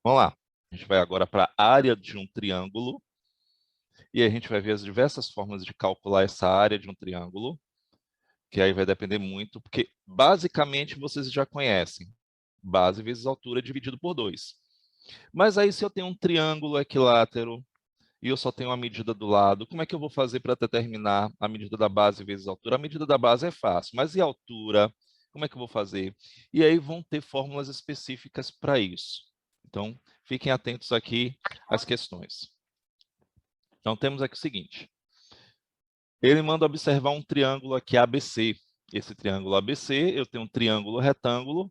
Vamos lá. A gente vai agora para a área de um triângulo. E a gente vai ver as diversas formas de calcular essa área de um triângulo, que aí vai depender muito, porque basicamente vocês já conhecem. Base vezes altura dividido por 2. Mas aí se eu tenho um triângulo equilátero e eu só tenho uma medida do lado, como é que eu vou fazer para determinar a medida da base vezes a altura? A medida da base é fácil, mas e a altura? Como é que eu vou fazer? E aí vão ter fórmulas específicas para isso. Então, fiquem atentos aqui às questões. Então, temos aqui o seguinte. Ele manda observar um triângulo aqui ABC. Esse triângulo ABC, eu tenho um triângulo retângulo.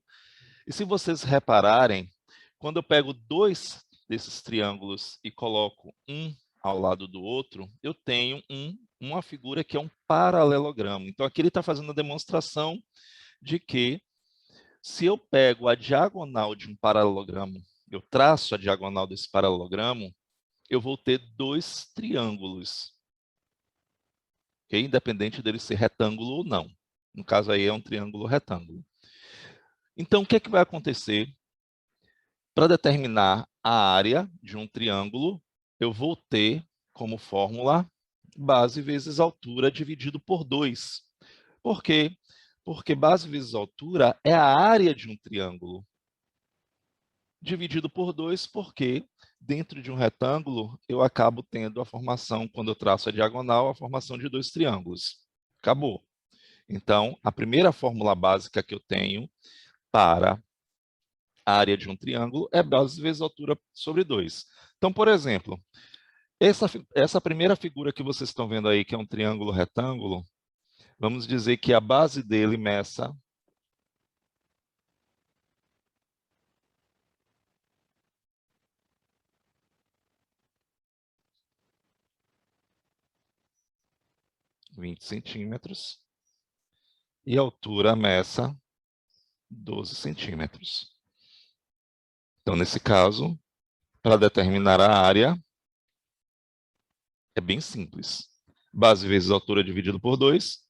E se vocês repararem, quando eu pego dois desses triângulos e coloco um ao lado do outro, eu tenho uma figura que é um paralelogramo. Então, aqui ele está fazendo a demonstração de que se eu pego a diagonal de um paralelogramo, eu traço a diagonal desse paralelogramo, eu vou ter dois triângulos, okay? Independente dele ser retângulo ou não. No caso aí é um triângulo retângulo. Então, o que é que vai acontecer? Para determinar a área de um triângulo, eu vou ter como fórmula base vezes altura dividido por 2. Por quê? Porque base vezes altura é a área de um triângulo. Dividido por 2, porque dentro de um retângulo eu acabo tendo a formação, quando eu traço a diagonal, a formação de dois triângulos. Acabou. Então, a primeira fórmula básica que eu tenho para a área de um triângulo é base vezes altura sobre 2. Então, por exemplo, essa primeira figura que vocês estão vendo aí, que é um triângulo retângulo, vamos dizer que a base dele meça 20 centímetros e a altura meça 12 centímetros. Então, nesse caso, para determinar a área, é bem simples. Base vezes altura dividido por 2,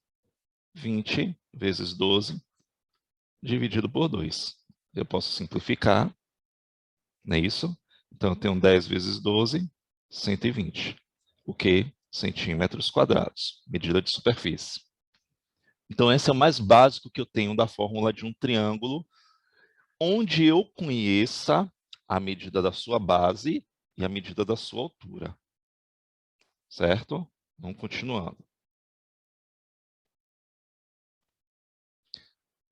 20 vezes 12 dividido por 2. Eu posso simplificar, não é isso? Então, eu tenho 10 vezes 12, 120. O que? Centímetros quadrados, medida de superfície. Então, esse é o mais básico que eu tenho da fórmula de um triângulo, onde eu conheça a medida da sua base e a medida da sua altura. Certo? Vamos continuando.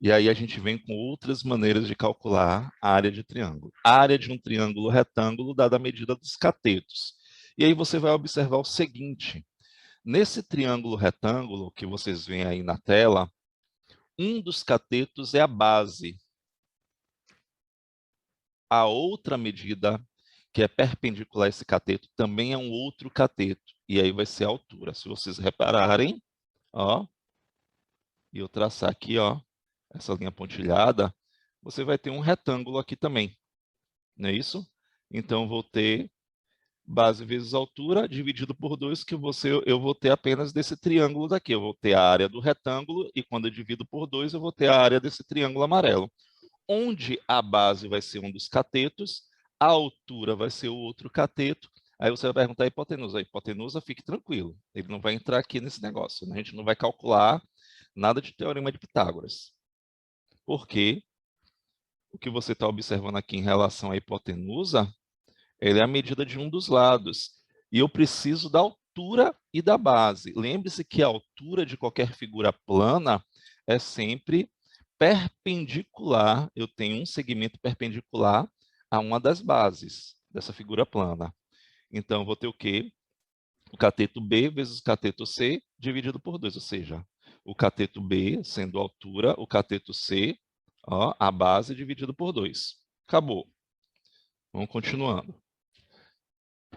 E aí a gente vem com outras maneiras de calcular a área de triângulo. A área de um triângulo retângulo dada a medida dos catetos. E aí você vai observar o seguinte. Nesse triângulo retângulo que vocês veem aí na tela, um dos catetos é a base. A outra medida, que é perpendicular a esse cateto, também é um outro cateto. E aí vai ser a altura. Se vocês repararem, ó, e eu traçar aqui, ó, essa linha pontilhada, você vai ter um retângulo aqui também. Não é isso? Então, eu vou ter base vezes altura dividido por 2, que eu vou ter apenas desse triângulo daqui. Eu vou ter a área do retângulo e quando eu divido por 2, eu vou ter a área desse triângulo amarelo. Onde a base vai ser um dos catetos, a altura vai ser o outro cateto. Aí você vai perguntar a hipotenusa. A hipotenusa, fique tranquilo, ele não vai entrar aqui nesse negócio. A gente não vai calcular nada de teorema de Pitágoras. Porque o que você está observando aqui em relação à hipotenusa, ele é a medida de um dos lados. E eu preciso da altura e da base. Lembre-se que a altura de qualquer figura plana é sempre perpendicular. Eu tenho um segmento perpendicular a uma das bases dessa figura plana. Então, eu vou ter o quê? O cateto B vezes o cateto C dividido por 2, ou seja, o cateto B sendo a altura, o cateto C, ó, a base dividido por 2. Acabou. Vamos continuando.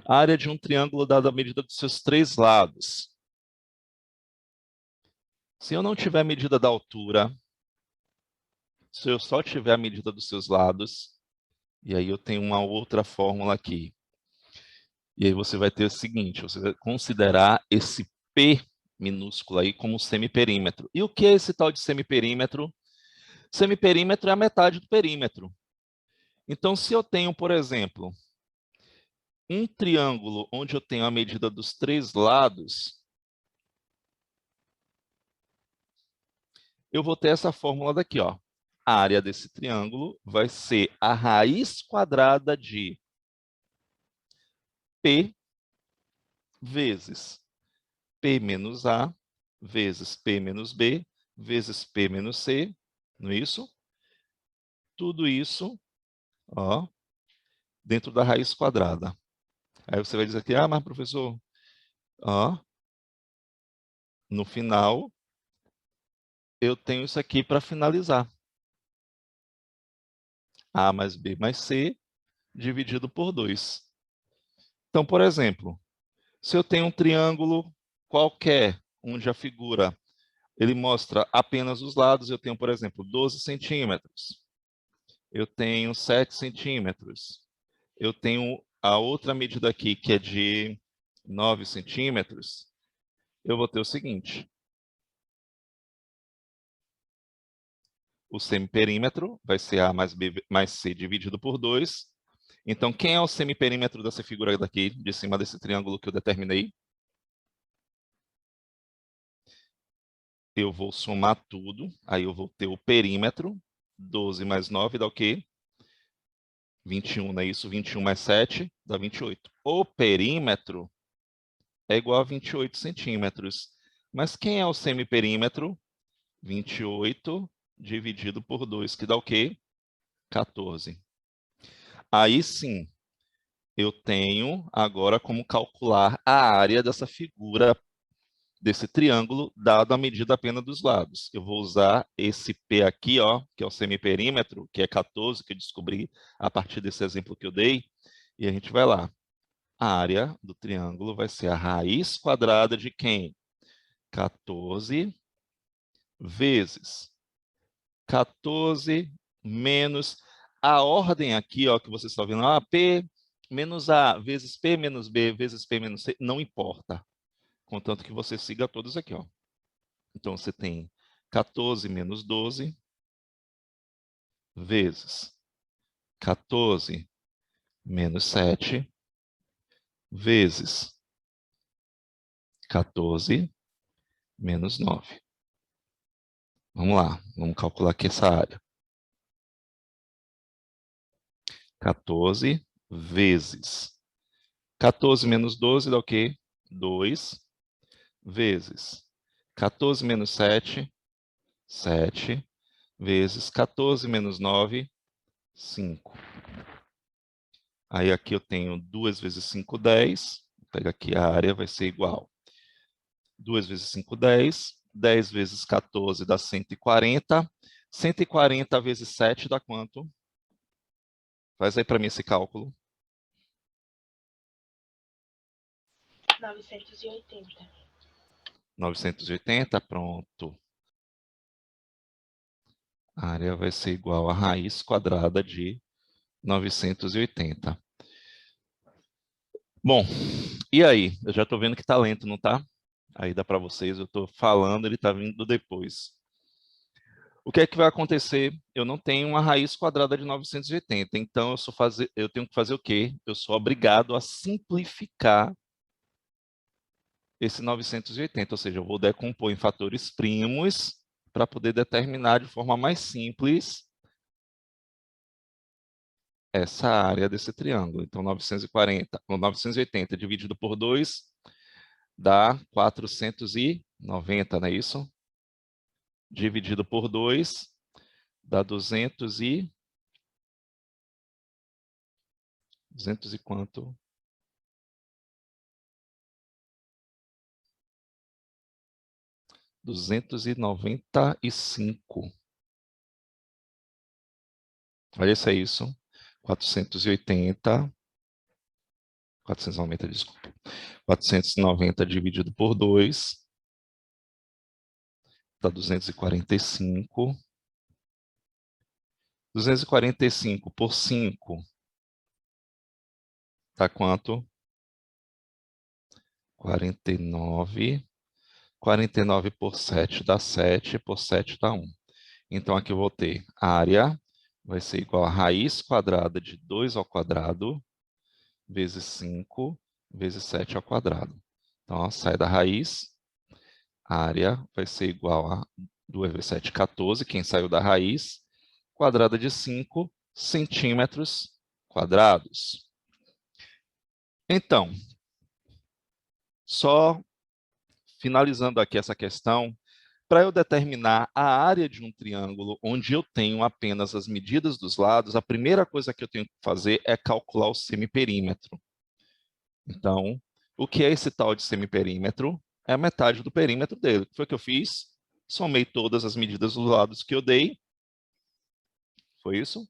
A área de um triângulo dada a medida dos seus três lados. Se eu não tiver a medida da altura, se eu só tiver a medida dos seus lados, e aí eu tenho uma outra fórmula aqui. E aí você vai ter o seguinte, você vai considerar esse P minúsculo aí como semiperímetro. E o que é esse tal de semiperímetro? Semiperímetro é a metade do perímetro. Então, se eu tenho, por exemplo, um triângulo onde eu tenho a medida dos 3 lados, eu vou ter essa fórmula daqui, ó. A área desse triângulo vai ser a raiz quadrada de P vezes P menos A, vezes P menos B, vezes P menos C, não é isso? Tudo isso, ó, dentro da raiz quadrada. Aí você vai dizer aqui, ah, mas professor, ó, no final, eu tenho isso aqui para finalizar. A mais B mais C dividido por 2. Então, por exemplo, se eu tenho um triângulo qualquer, onde a figura ele mostra apenas os lados, eu tenho, por exemplo, 12 centímetros. Eu tenho 7 centímetros. Eu tenho a outra medida aqui, que é de 9 centímetros. Eu vou ter o seguinte. O semiperímetro vai ser A mais B mais C dividido por 2. Então, quem é o semiperímetro dessa figura daqui, de cima desse triângulo que eu determinei? Eu vou somar tudo, aí eu vou ter o perímetro, 12 mais 9 dá o quê? 21, não é isso? 21 mais 7 dá 28. O perímetro é igual a 28 centímetros. Mas quem é o semiperímetro? 28 dividido por 2, que dá o quê? 14. Aí sim, eu tenho agora como calcular a área dessa figura, desse triângulo, dado a medida apenas dos lados. Eu vou usar esse P aqui, ó, que é o semiperímetro, que é 14, que eu descobri a partir desse exemplo que eu dei, e a gente vai lá. A área do triângulo vai ser a raiz quadrada de quem? 14 vezes 14 menos a ordem aqui, ó, que vocês estão vendo, P menos A vezes P menos B vezes P menos C, não importa, contanto que você siga todos aqui, ó. Então, você tem 14 menos 12 vezes 14 menos 7 vezes 14 menos 9. Vamos lá, vamos calcular aqui essa área. 14 vezes 14 menos 12 dá o quê? 2 vezes 14 menos 7, 7 vezes 14 menos 9, 5. Aí aqui eu tenho 2 vezes 5, 10. Vou pegar aqui a área, vai ser igual. 2 vezes 5, 10. 10 vezes 14 dá 140. 140 vezes 7 dá quanto? Faz aí para mim esse cálculo. 980. 980, pronto. A área vai ser igual a raiz quadrada de 980. Bom, e aí? Eu já estou vendo que está lento, não está? Aí dá para vocês, eu estou falando, ele está vindo depois. O que é que vai acontecer? Eu não tenho uma raiz quadrada de 980, então eu tenho que fazer o quê? Eu sou obrigado a simplificar esse 980, ou seja, eu vou decompor em fatores primos para poder determinar de forma mais simples essa área desse triângulo. Então, 940, ou 980 dividido por 2 dá 490, não é isso? Dividido por 2 dá 200 e 200 e quanto? 295. Olha isso, é isso. 480, 490, desculpa. 490 dividido por 2 dá 245. 245 por 5 dá quanto? 49. 49 por 7 dá 7, por 7 dá 1. Então, aqui eu vou ter área vai ser igual a raiz quadrada de 2 ao quadrado vezes 5 vezes 7 ao quadrado. Então, ó, sai da raiz, a área vai ser igual a 2 vezes 7, 14, quem saiu da raiz, quadrada de 5 centímetros quadrados. Então, só finalizando aqui essa questão, para eu determinar a área de um triângulo onde eu tenho apenas as medidas dos lados, a primeira coisa que eu tenho que fazer é calcular o semiperímetro. Então, o que é esse tal de semiperímetro? É a metade do perímetro dele. O que foi que eu fiz? Somei todas as medidas dos lados que eu dei, foi isso?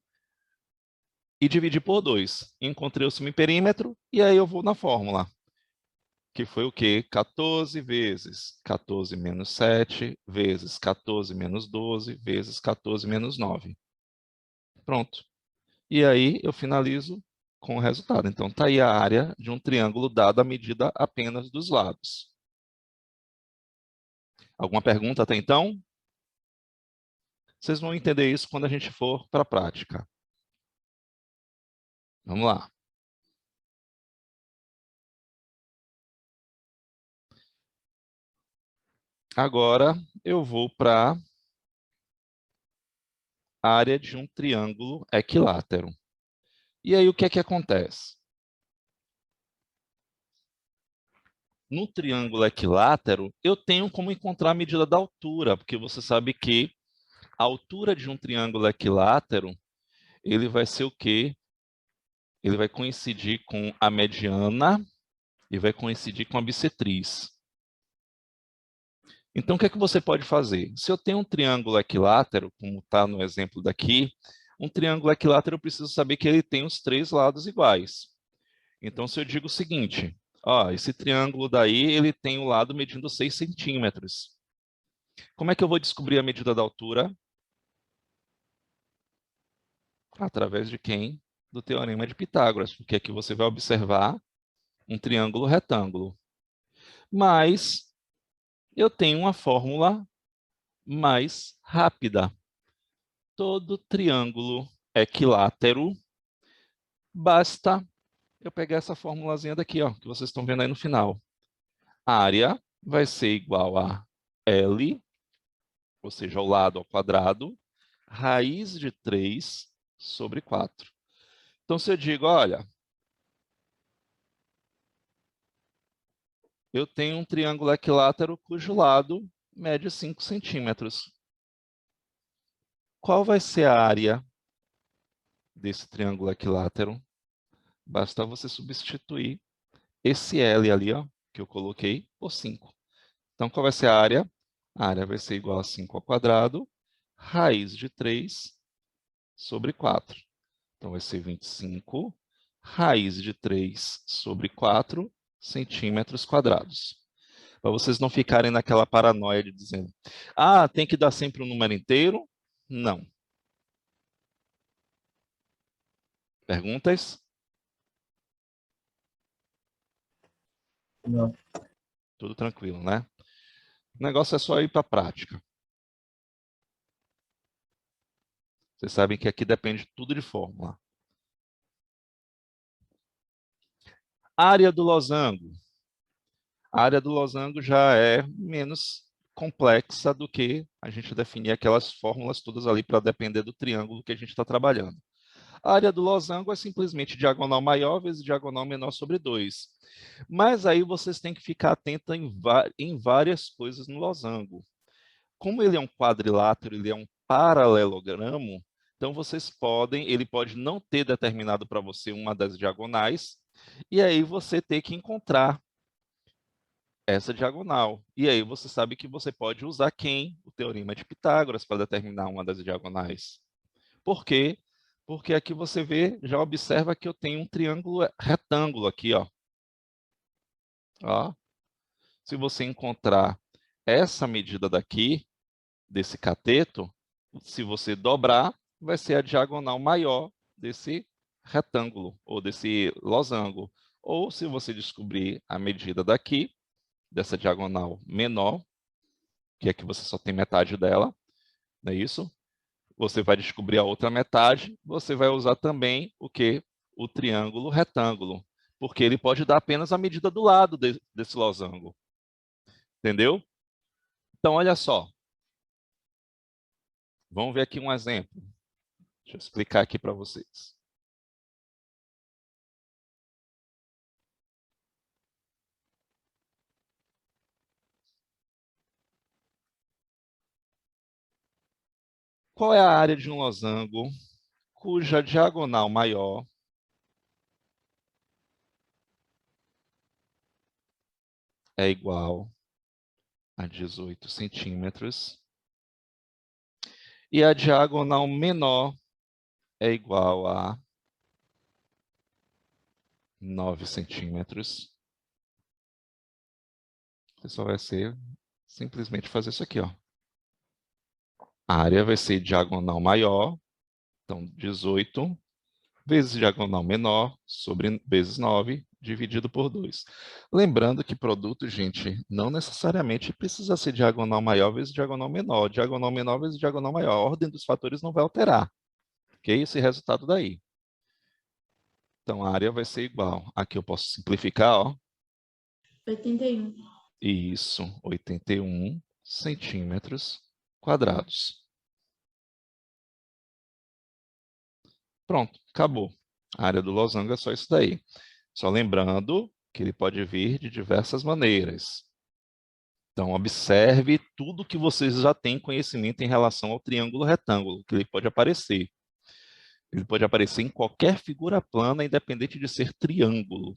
E dividi por 2. Encontrei o semiperímetro, e aí eu vou na fórmula. Que foi o quê? 14 vezes 14 menos 7, vezes 14 menos 12, vezes 14 menos 9. Pronto. E aí eu finalizo com o resultado. Então, está aí a área de um triângulo dada a medida apenas dos lados. Alguma pergunta até então? Vocês vão entender isso quando a gente for para a prática. Vamos lá. Agora eu vou para a área de um triângulo equilátero. E aí o que é que acontece? No triângulo equilátero, eu tenho como encontrar a medida da altura, porque você sabe que a altura de um triângulo equilátero, ele vai ser o quê? Ele vai coincidir com a mediana e vai coincidir com a bissetriz. Então, o que é que você pode fazer? Se eu tenho um triângulo equilátero, como está no exemplo daqui, um triângulo equilátero eu preciso saber que ele tem os 3 lados iguais. Então, se eu digo o seguinte, ó, esse triângulo daí, ele tem o lado medindo 6 centímetros. Como é que eu vou descobrir a medida da altura? Através de quem? Do Teorema de Pitágoras, porque aqui você vai observar um triângulo retângulo. Mas eu tenho uma fórmula mais rápida. Todo triângulo equilátero, basta eu pegar essa formulazinha daqui, ó, que vocês estão vendo aí no final. A área vai ser igual a L, ou seja, o lado ao quadrado, raiz de 3 sobre 4. Então, se eu digo, olha, eu tenho um triângulo equilátero cujo lado mede 5 centímetros. Qual vai ser a área desse triângulo equilátero? Basta você substituir esse L ali, ó, que eu coloquei, por 5. Então, qual vai ser a área? A área vai ser igual a 5 ao quadrado, raiz de 3 sobre 4. Então, vai ser 25, raiz de 3 sobre 4 centímetros quadrados. Para vocês não ficarem naquela paranoia de dizendo, ah, tem que dar sempre um número inteiro? Não. Perguntas? Não. Tudo tranquilo, né? O negócio é só ir para a prática. Vocês sabem que aqui depende tudo de fórmula. Área do losango. A área do losango já é menos complexa do que a gente definir aquelas fórmulas todas ali para depender do triângulo que a gente está trabalhando. A área do losango é simplesmente diagonal maior vezes diagonal menor sobre 2. Mas aí vocês têm que ficar atentos em várias coisas no losango. Como ele é um quadrilátero, ele é um paralelogramo, então vocês podem, ele pode não ter determinado para você uma das diagonais, e aí você ter que encontrar essa diagonal. E aí você sabe que você pode usar quem? O Teorema de Pitágoras para determinar uma das diagonais. Por quê? Porque aqui você vê, já observa que eu tenho um triângulo retângulo aqui, ó. Ó. Se você encontrar essa medida daqui, desse cateto, se você dobrar, vai ser a diagonal maior desse retângulo, ou desse losango. Ou se você descobrir a medida daqui, dessa diagonal menor, que é que você só tem metade dela, não é isso? você vai descobrir a outra metade, você vai usar também o quê? O triângulo retângulo, porque ele pode dar apenas a medida do lado desse losango. Entendeu? Então, olha só. Vamos ver aqui um exemplo. Deixa eu explicar aqui para vocês. Qual é a área de um losango cuja diagonal maior é igual a 18 centímetros e a diagonal menor é igual a 9 centímetros? Você só vai ser simplesmente fazer isso aqui, ó. A área vai ser diagonal maior, então 18, vezes diagonal menor, sobre vezes 9, dividido por 2. Lembrando que produto, gente, não necessariamente precisa ser diagonal maior vezes diagonal menor. Diagonal menor vezes diagonal maior. A ordem dos fatores não vai alterar. Ok? Esse resultado daí. Então, a área vai ser igual. Aqui eu posso simplificar, ó. 81. Isso, 81 centímetros quadrados. Pronto, acabou. A área do losango é só isso daí. Só lembrando que ele pode vir de diversas maneiras. Então, observe tudo que vocês já têm conhecimento em relação ao triângulo retângulo, que ele pode aparecer. Ele pode aparecer em qualquer figura plana, independente de ser triângulo.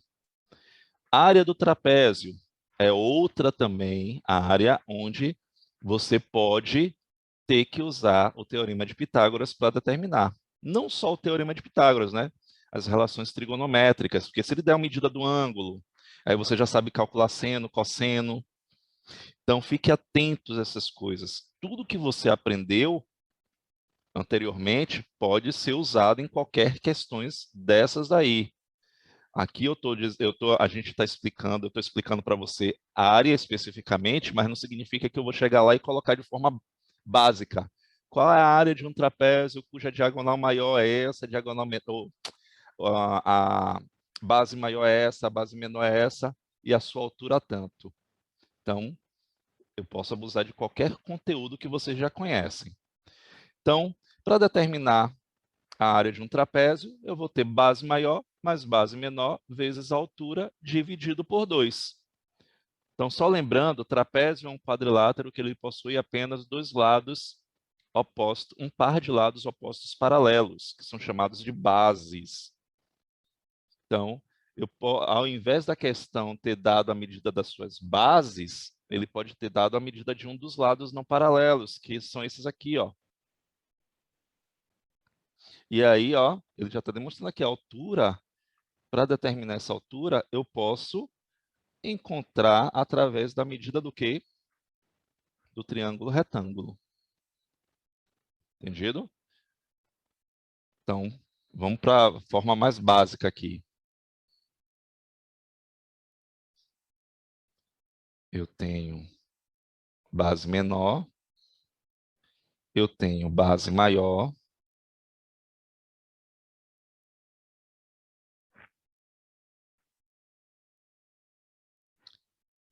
A área do trapézio é outra também área onde você pode ter que usar o teorema de Pitágoras para determinar. Não só o teorema de Pitágoras, né? As relações trigonométricas, porque se ele der a medida do ângulo, aí você já sabe calcular seno, cosseno. Então, fique atentos a essas coisas. Tudo que você aprendeu anteriormente pode ser usado em qualquer questões dessas daí. Aqui a gente está explicando, eu estou explicando para você a área especificamente, mas não significa que eu vou chegar lá e colocar de forma básica. Qual é a área de um trapézio cuja diagonal maior é essa, diagonal menor, a base maior é essa, a base menor é essa, e a sua altura tanto. Então, eu posso abusar de qualquer conteúdo que vocês já conhecem. Então, para determinar a área de um trapézio, eu vou ter base maior mais base menor vezes a altura dividido por 2. Então, só lembrando, o trapézio é um quadrilátero que ele possui apenas dois lados opostos, um par de lados opostos paralelos, que são chamados de bases. Então, ao invés da questão ter dado a medida das suas bases, ele pode ter dado a medida de um dos lados não paralelos, que são esses aqui, ó. E aí, ó, ele já está demonstrando aqui a altura. Para determinar essa altura, eu posso encontrar através da medida do quê? Do triângulo retângulo. Entendido? Então, vamos para a forma mais básica aqui. Eu tenho base menor, eu tenho base maior,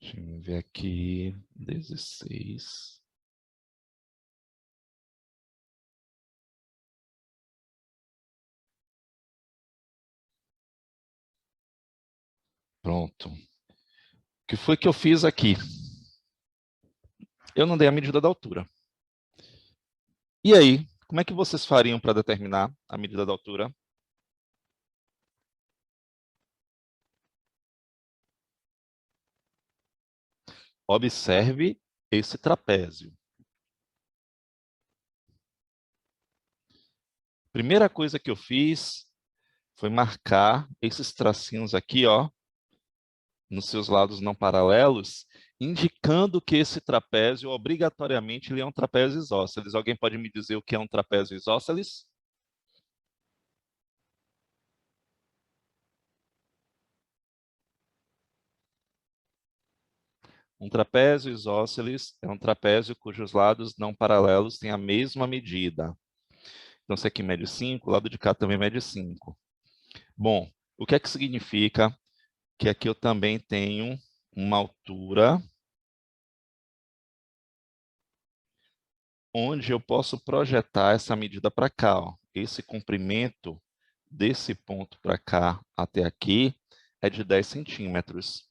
deixa eu ver aqui, 16. Pronto. O que foi que eu fiz aqui? Eu não dei a medida da altura. E aí, como é que vocês fariam para determinar a medida da altura? Observe esse trapézio. Primeira coisa que eu fiz foi marcar esses tracinhos aqui, ó, nos seus lados não paralelos, indicando que esse trapézio, obrigatoriamente, ele é um trapézio isósceles. Alguém pode me dizer o que é um trapézio isósceles? Um trapézio isósceles é um trapézio cujos lados não paralelos têm a mesma medida. Então, esse aqui mede 5, o lado de cá também mede 5. Bom, o que é que significa que aqui eu também tenho uma altura onde eu posso projetar essa medida para cá. Ó. Esse comprimento desse ponto para cá até aqui é de 10 centímetros.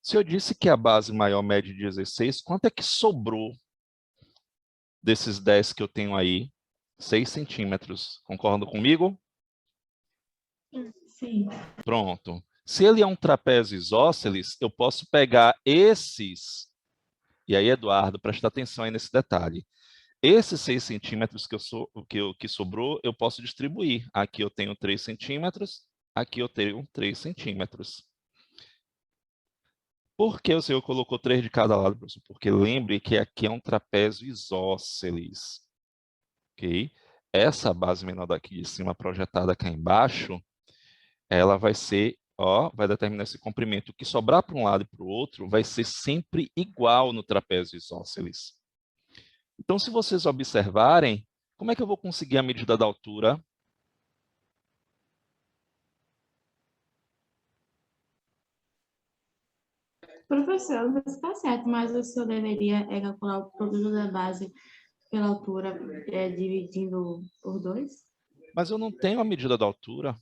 Se eu disse que a base maior mede 16, quanto é que sobrou desses 10 que eu tenho aí? 6 centímetros. Concordam comigo? Sim. Pronto. Se ele é um trapézio isósceles, eu posso pegar esses... E aí, Eduardo, presta atenção aí nesse detalhe. Esses 6 centímetros que sobrou, eu posso distribuir. Aqui eu tenho 3 centímetros, aqui eu tenho 3 centímetros. Por que o senhor colocou 3 de cada lado, professor? Porque lembre que aqui é um trapézio isósceles. Ok? Essa base menor daqui de cima, projetada cá embaixo, ela vai ser, ó, vai determinar esse comprimento. O que sobrar para um lado e para o outro vai ser sempre igual no trapézio isósceles. Então, se vocês observarem, como é que eu vou conseguir a medida da altura? Professor, você está certo, mas o senhor deveria calcular o produto da base pela altura, dividindo por 2? Mas eu não tenho a medida da altura.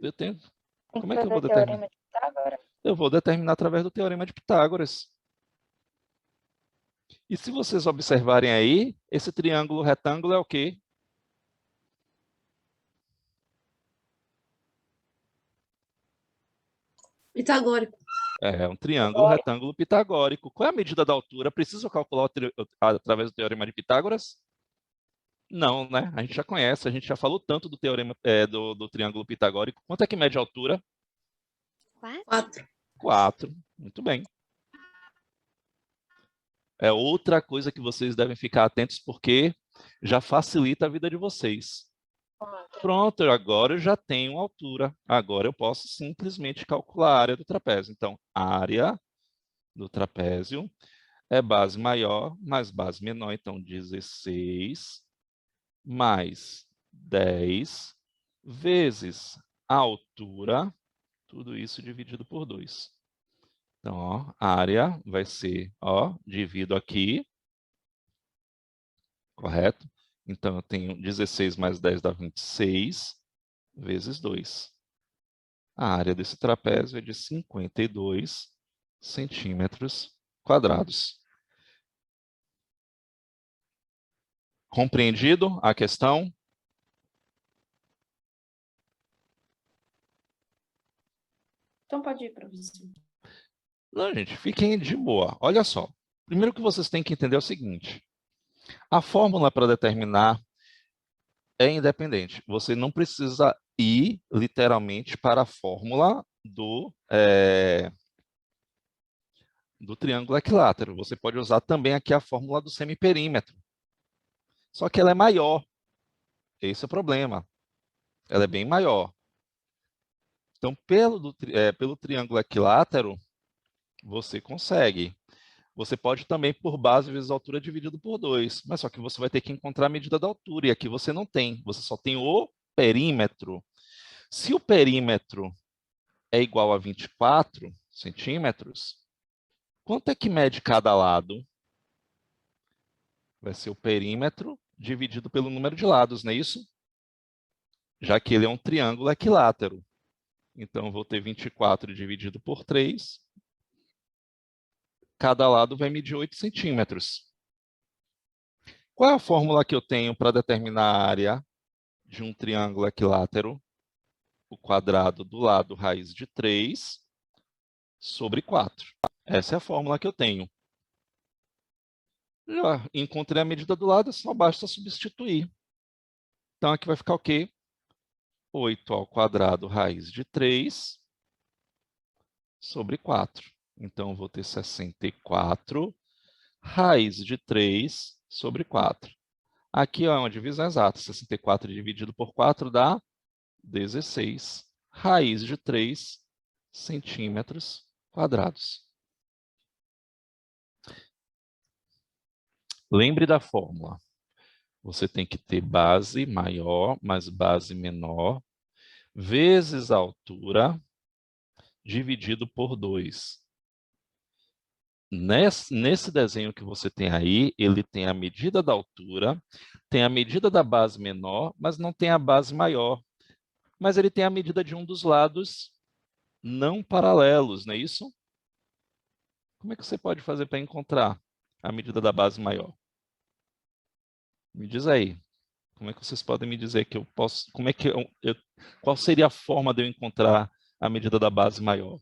Eu tenho. Tem Como que é que eu fazer vou o determinar? teorema de Pitágoras. Eu vou determinar através do teorema de Pitágoras. E se vocês observarem aí, esse triângulo retângulo é o quê? Pitagórico. É um triângulo retângulo pitagórico. Qual é a medida da altura? Preciso calcular através do teorema de Pitágoras? Não, né? A gente já conhece, a gente já falou tanto do teorema do triângulo pitagórico. Quanto é que mede a altura? 4. 4. Muito bem. É outra coisa que vocês devem ficar atentos, porque já facilita a vida de vocês. Pronto, agora eu já tenho altura. Agora eu posso simplesmente calcular a área do trapézio. Então, a área do trapézio é base maior mais base menor. Então, 16 mais 10 vezes a altura, tudo isso dividido por 2. Então, ó, a área vai ser, ó, divido aqui, correto? Então, eu tenho 16 mais 10 dá 26, vezes 2. A área desse trapézio é de 52 centímetros quadrados. Compreendido a questão? Então pode ir, professor. Não, gente, fiquem de boa. Olha só. Primeiro que vocês têm que entender é o seguinte. A fórmula para determinar é independente. Você não precisa ir, literalmente, para a fórmula do triângulo equilátero. Você pode usar também aqui a fórmula do semiperímetro. Só que ela é maior. Esse é o problema. Ela é bem maior. Então, pelo triângulo equilátero, você consegue. Você pode também por base vezes altura dividido por 2. Mas só que você vai ter que encontrar a medida da altura. E aqui você não tem. Você só tem o perímetro. Se o perímetro é igual a 24 centímetros, quanto é que mede cada lado? Vai ser o perímetro dividido pelo número de lados, não é isso? Já que ele é um triângulo equilátero. Então, eu vou ter 24 dividido por 3. Cada lado vai medir 8 centímetros. Qual é a fórmula que eu tenho para determinar a área de um triângulo equilátero? O quadrado do lado raiz de 3 sobre 4. Essa é a fórmula que eu tenho. Já encontrei a medida do lado, só basta substituir. Então, aqui vai ficar o quê? 8 ao quadrado raiz de 3 sobre 4. Então, eu vou ter 64 raiz de 3 sobre 4. Aqui é uma divisão exata. 64 dividido por 4 dá 16 raiz de 3 centímetros quadrados. Lembre da fórmula. Você tem que ter base maior mais base menor, vezes a altura, dividido por 2. Nesse desenho que você tem aí, ele tem a medida da altura, tem a medida da base menor, mas não tem a base maior. Mas ele tem a medida de um dos lados não paralelos, não é isso? Como é que você pode fazer para encontrar a medida da base maior? Me diz aí. Como é que vocês podem me dizer que eu posso... Como é que qual seria a forma de eu encontrar a medida da base maior?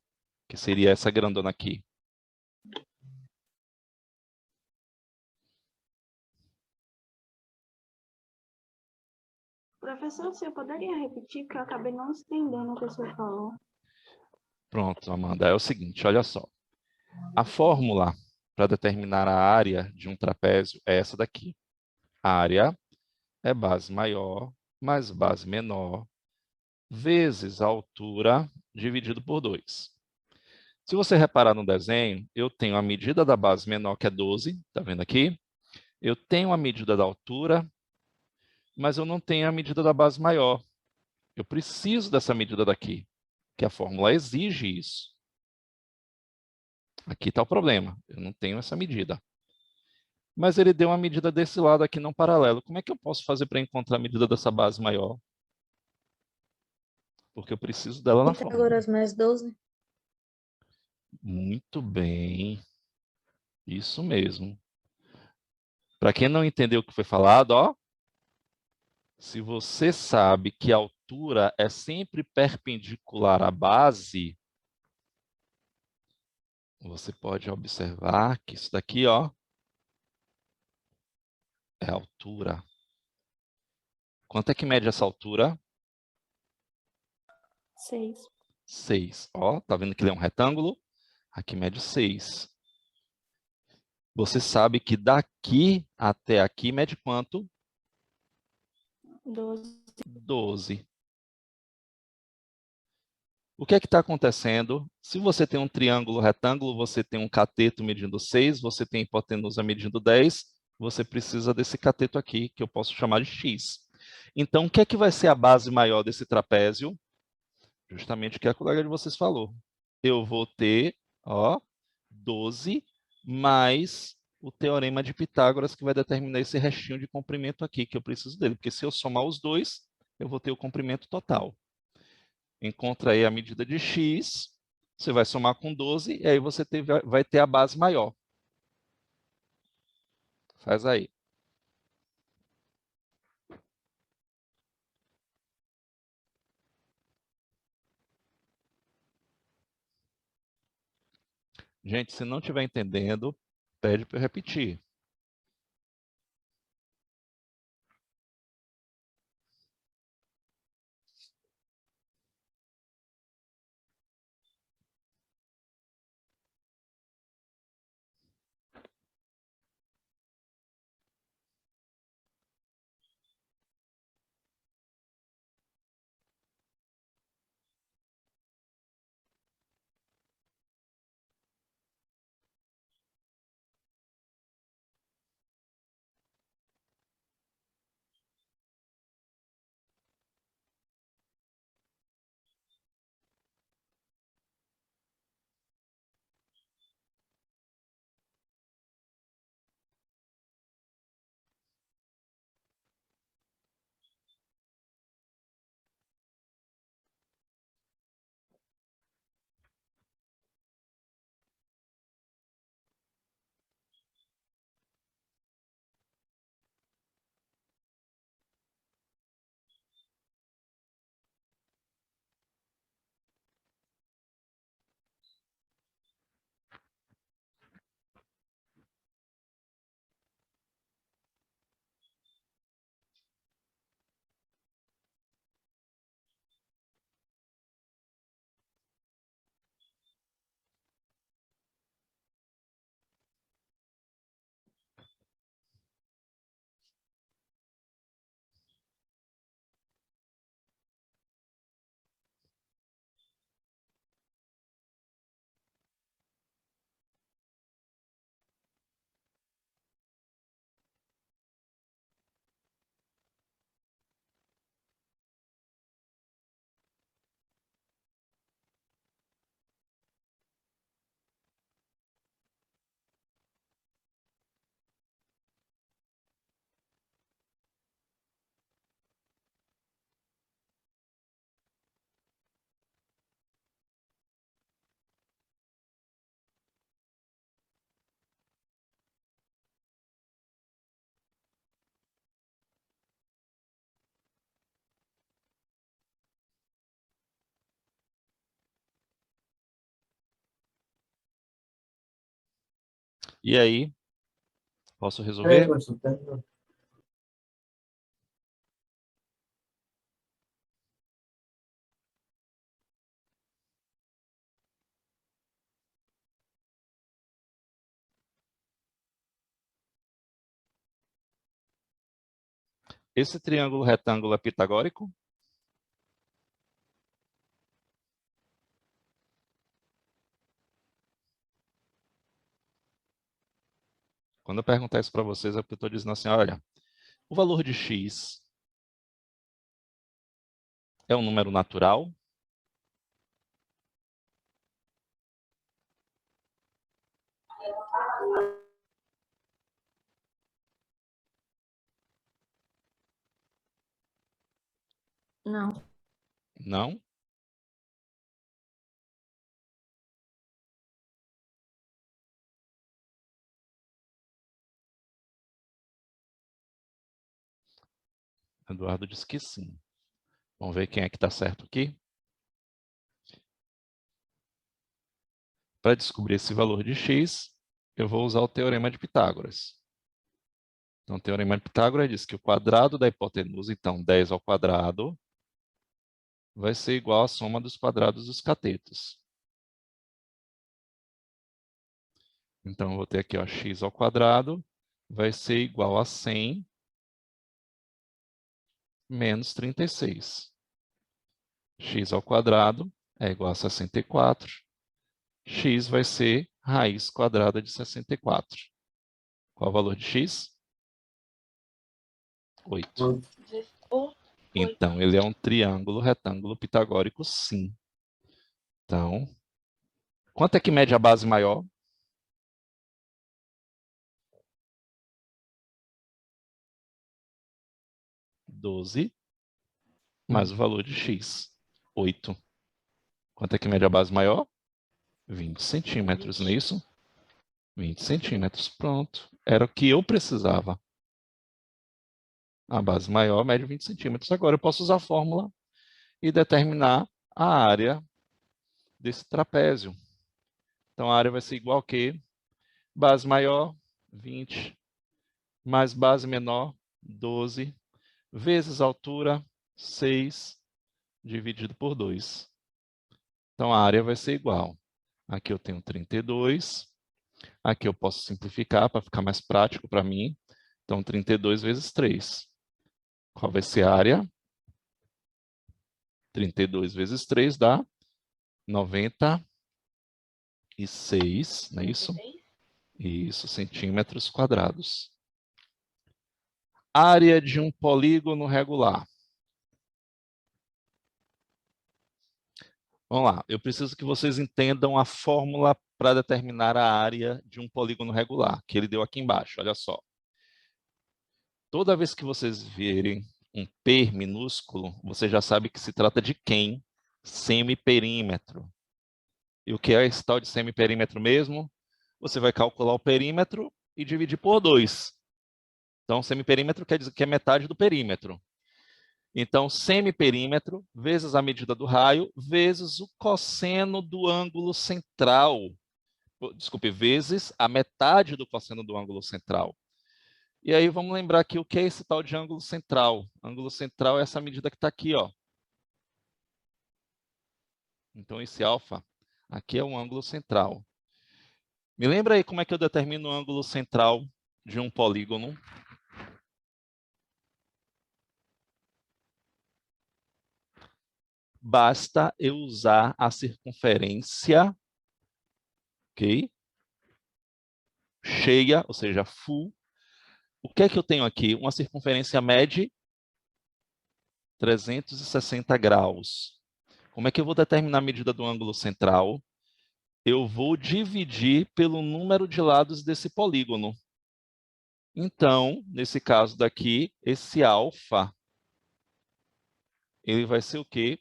Que seria essa grandona aqui. Professor, você poderia repetir, porque eu acabei não entendendo o que o senhor falou. Pronto, Amanda. É o seguinte, olha só. A fórmula para determinar a área de um trapézio é essa daqui. A área é base maior mais base menor vezes a altura dividido por 2. Se você reparar no desenho, eu tenho a medida da base menor, que é 12, tá vendo aqui? Eu tenho a medida da altura, mas eu não tenho a medida da base maior. Eu preciso dessa medida daqui, que a fórmula exige isso. Aqui está o problema, eu não tenho essa medida. Mas ele deu uma medida desse lado aqui não paralelo. Como é que eu posso fazer para encontrar a medida dessa base maior? Porque eu preciso dela na fórmula. Pitágoras mais 12. Muito bem. Isso mesmo. Para quem não entendeu o que foi falado, ó, se você sabe que a altura é sempre perpendicular à base, você pode observar que isso daqui, ó, é a altura. Quanto é que mede essa altura? 6. 6. Ó, tá vendo que ele é um retângulo? Aqui mede 6. Você sabe que daqui até aqui mede quanto? 12. 12. O que é que está acontecendo? Se você tem um triângulo retângulo, você tem um cateto medindo 6, você tem hipotenusa medindo 10, você precisa desse cateto aqui, que eu posso chamar de x. Então, o que é que vai ser a base maior desse trapézio? Justamente o que a colega de vocês falou. Eu vou ter, ó, 12 mais o teorema de Pitágoras, que vai determinar esse restinho de comprimento aqui, que eu preciso dele. Porque se eu somar os dois, eu vou ter o comprimento total. Encontra aí a medida de x, você vai somar com 12, e aí você vai ter a base maior. Faz aí. Gente, se não estiver entendendo, pede para eu repetir. E aí, posso Peraí, resolver? professor, terminou. Esse triângulo retângulo é pitagórico? Quando eu perguntar isso para vocês, é porque eu estou dizendo assim, olha, o valor de x é um número natural? Não. Não? Eduardo disse que sim. Vamos ver quem é que está certo aqui. Para descobrir esse valor de x, eu vou usar o teorema de Pitágoras. Então, o teorema de Pitágoras diz que o quadrado da hipotenusa, então 10 ao quadrado, vai ser igual à soma dos quadrados dos catetos. Então, eu vou ter aqui, ó, x ao quadrado vai ser igual a 100 menos 36. X ao quadrado é igual a 64. X vai ser raiz quadrada de 64. Qual o valor de x? 8. Então, ele é um triângulo retângulo pitagórico, sim. Então, quanto é que mede a base maior? 12, mais o valor de x, 8. Quanto é que mede a base maior? 20 centímetros, não é isso? 20 centímetros, pronto. Era o que eu precisava. A base maior mede 20 centímetros. Agora eu posso usar a fórmula e determinar a área desse trapézio. Então, a área vai ser igual a quê? Base maior, 20, mais base menor, 12, vezes altura, 6, dividido por 2. Então, a área vai ser igual. Aqui eu tenho 32. Aqui eu posso simplificar para ficar mais prático para mim. Então, 32 vezes 3. Qual vai ser a área? 32 vezes 3 dá 96, não é isso? Isso, centímetros quadrados. Área de um polígono regular. Vamos lá, eu preciso que vocês entendam a fórmula para determinar a área de um polígono regular, que ele deu aqui embaixo, olha só. Toda vez que vocês verem um P minúsculo, você já sabe que se trata de quem? Semiperímetro. E o que é esse tal de semiperímetro mesmo? Você vai calcular o perímetro e dividir por 2. Então, semiperímetro quer dizer que é metade do perímetro. Então, semiperímetro vezes a medida do raio vezes o cosseno do ângulo central. Desculpe, vezes a metade do cosseno do ângulo central. E aí vamos lembrar aqui o que é esse tal de ângulo central. Ângulo central é essa medida que está aqui, ó. Então, esse alfa aqui é um ângulo central. Me lembra aí como é que eu determino o ângulo central de um polígono? Basta eu usar a circunferência, ok? Cheia, ou seja, full. O que é que eu tenho aqui? Uma circunferência mede 360 graus. Como é que eu vou determinar a medida do ângulo central? Eu vou dividir pelo número de lados desse polígono. Então, nesse caso daqui, esse alfa, ele vai ser o quê?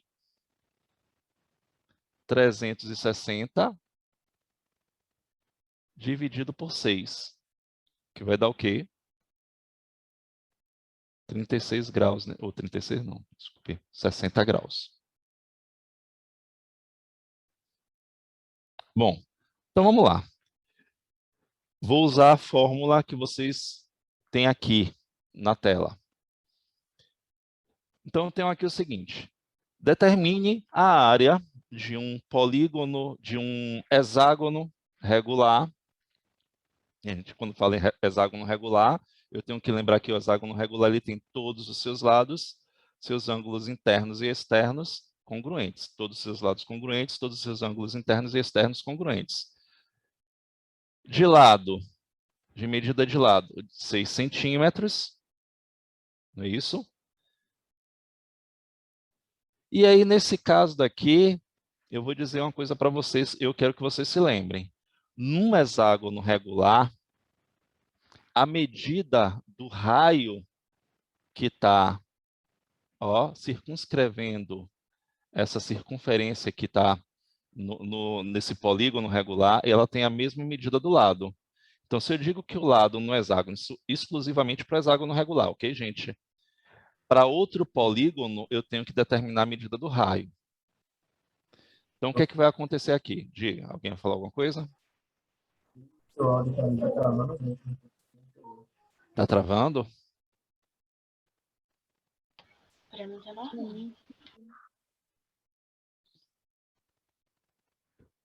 360 dividido por 6, que vai dar o quê? 36 graus, né? Ou 36 não, desculpe, 60 graus. Bom, então vamos lá. Vou usar a fórmula que vocês têm aqui na tela. Então, eu tenho aqui o seguinte. Determine a área de um polígono, de um hexágono regular. E a gente, quando fala em hexágono regular, eu tenho que lembrar que o hexágono regular ele tem todos os seus lados, seus ângulos internos e externos congruentes. Todos os seus lados congruentes, todos os seus ângulos internos e externos congruentes. De lado, de medida de lado, 6 centímetros. Não é isso? E aí, nesse caso daqui, eu vou dizer uma coisa para vocês, eu quero que vocês se lembrem. Num hexágono regular, a medida do raio que está circunscrevendo essa circunferência que está nesse polígono regular, ela tem a mesma medida do lado. Então, se eu digo que o lado no hexágono, isso exclusivamente para o hexágono regular, ok, gente? Para outro polígono, eu tenho que determinar a medida do raio. Então, o que é que vai acontecer aqui? Diga, alguém vai falar alguma coisa? Seu áudio tá aí, tá travando muito. Está travando? Para mim tá normal.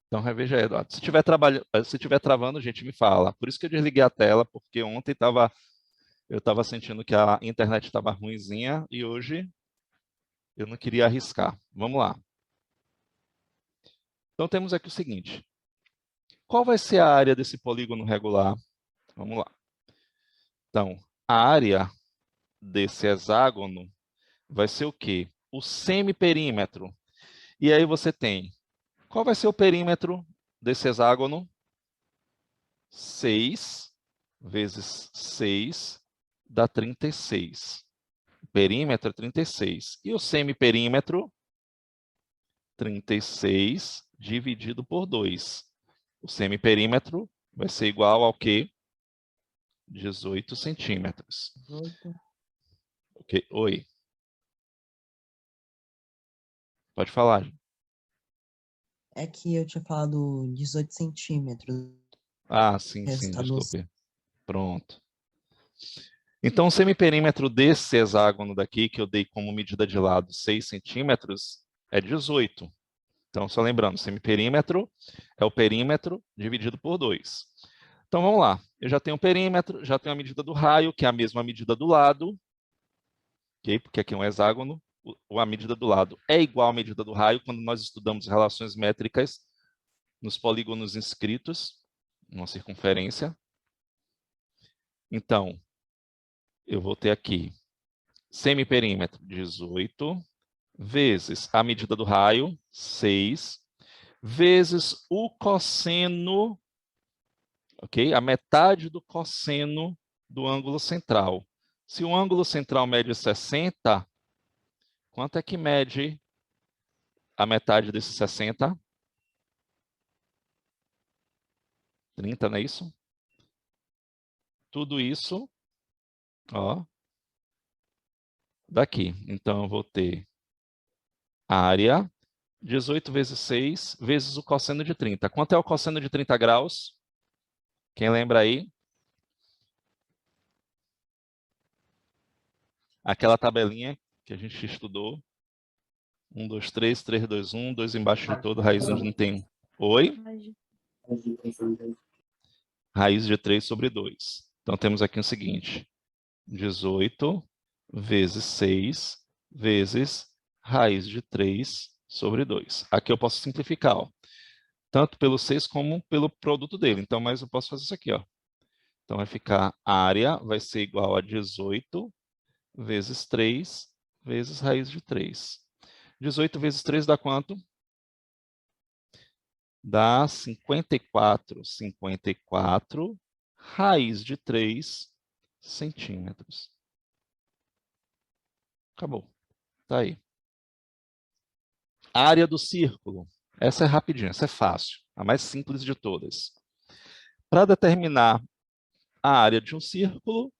Então, reveja aí, Eduardo. Se estiver travando, gente, me fala. Por isso que eu desliguei a tela, porque ontem eu estava sentindo que a internet estava ruinzinha e hoje eu não queria arriscar. Vamos lá. Então, temos aqui o seguinte. Qual vai ser a área desse polígono regular? Vamos lá. Então, a área desse hexágono vai ser o quê? O semiperímetro. E aí você tem, qual vai ser o perímetro desse hexágono? 6 vezes 6 dá 36. O perímetro é 36. E o semiperímetro? 36 dividido por 2. O semiperímetro vai ser igual ao quê? 18 centímetros. Ok, oi. Pode falar. É que eu tinha falado 18 centímetros. Ah, sim, Resultado desculpe. Pronto. Então, o semiperímetro desse hexágono daqui, que eu dei como medida de lado 6 centímetros, é 18. Então, só lembrando, semiperímetro é o perímetro dividido por 2. Então, vamos lá. Eu já tenho o perímetro, já tenho a medida do raio, que é a mesma medida do lado, okay? Porque aqui é um hexágono, a medida do lado é igual à medida do raio quando nós estudamos relações métricas nos polígonos inscritos, numa circunferência. Então, eu vou ter aqui semiperímetro 18 vezes a medida do raio, 6, vezes o cosseno, ok? A metade do cosseno do ângulo central. Se o ângulo central mede 60, quanto é que mede a metade desse 60? 30, não é isso? Tudo isso, ó, daqui. Então, eu vou ter área 18 vezes 6 vezes o cosseno de 30. Quanto é o cosseno de 30 graus? Quem lembra aí? Aquela tabelinha que a gente estudou. 1, 2, 3, 3, 2, 1, 2 embaixo de todo, raiz onde não tem 1. Oi? Raiz de 3 sobre 2. Então, temos aqui o seguinte. 18 vezes 6 vezes raiz de 3 sobre 2. Aqui eu posso simplificar, ó. Tanto pelo 6 como pelo produto dele. Então, mas eu posso fazer isso aqui, ó. Então, vai ficar a área vai ser igual a 18 vezes 3 vezes raiz de 3. 18 vezes 3 dá quanto? Dá 54. 54 raiz de 3 centímetros. Acabou. Tá aí. A área do círculo. Essa é rapidinha, essa é fácil. A mais simples de todas. Para determinar a área de um círculo,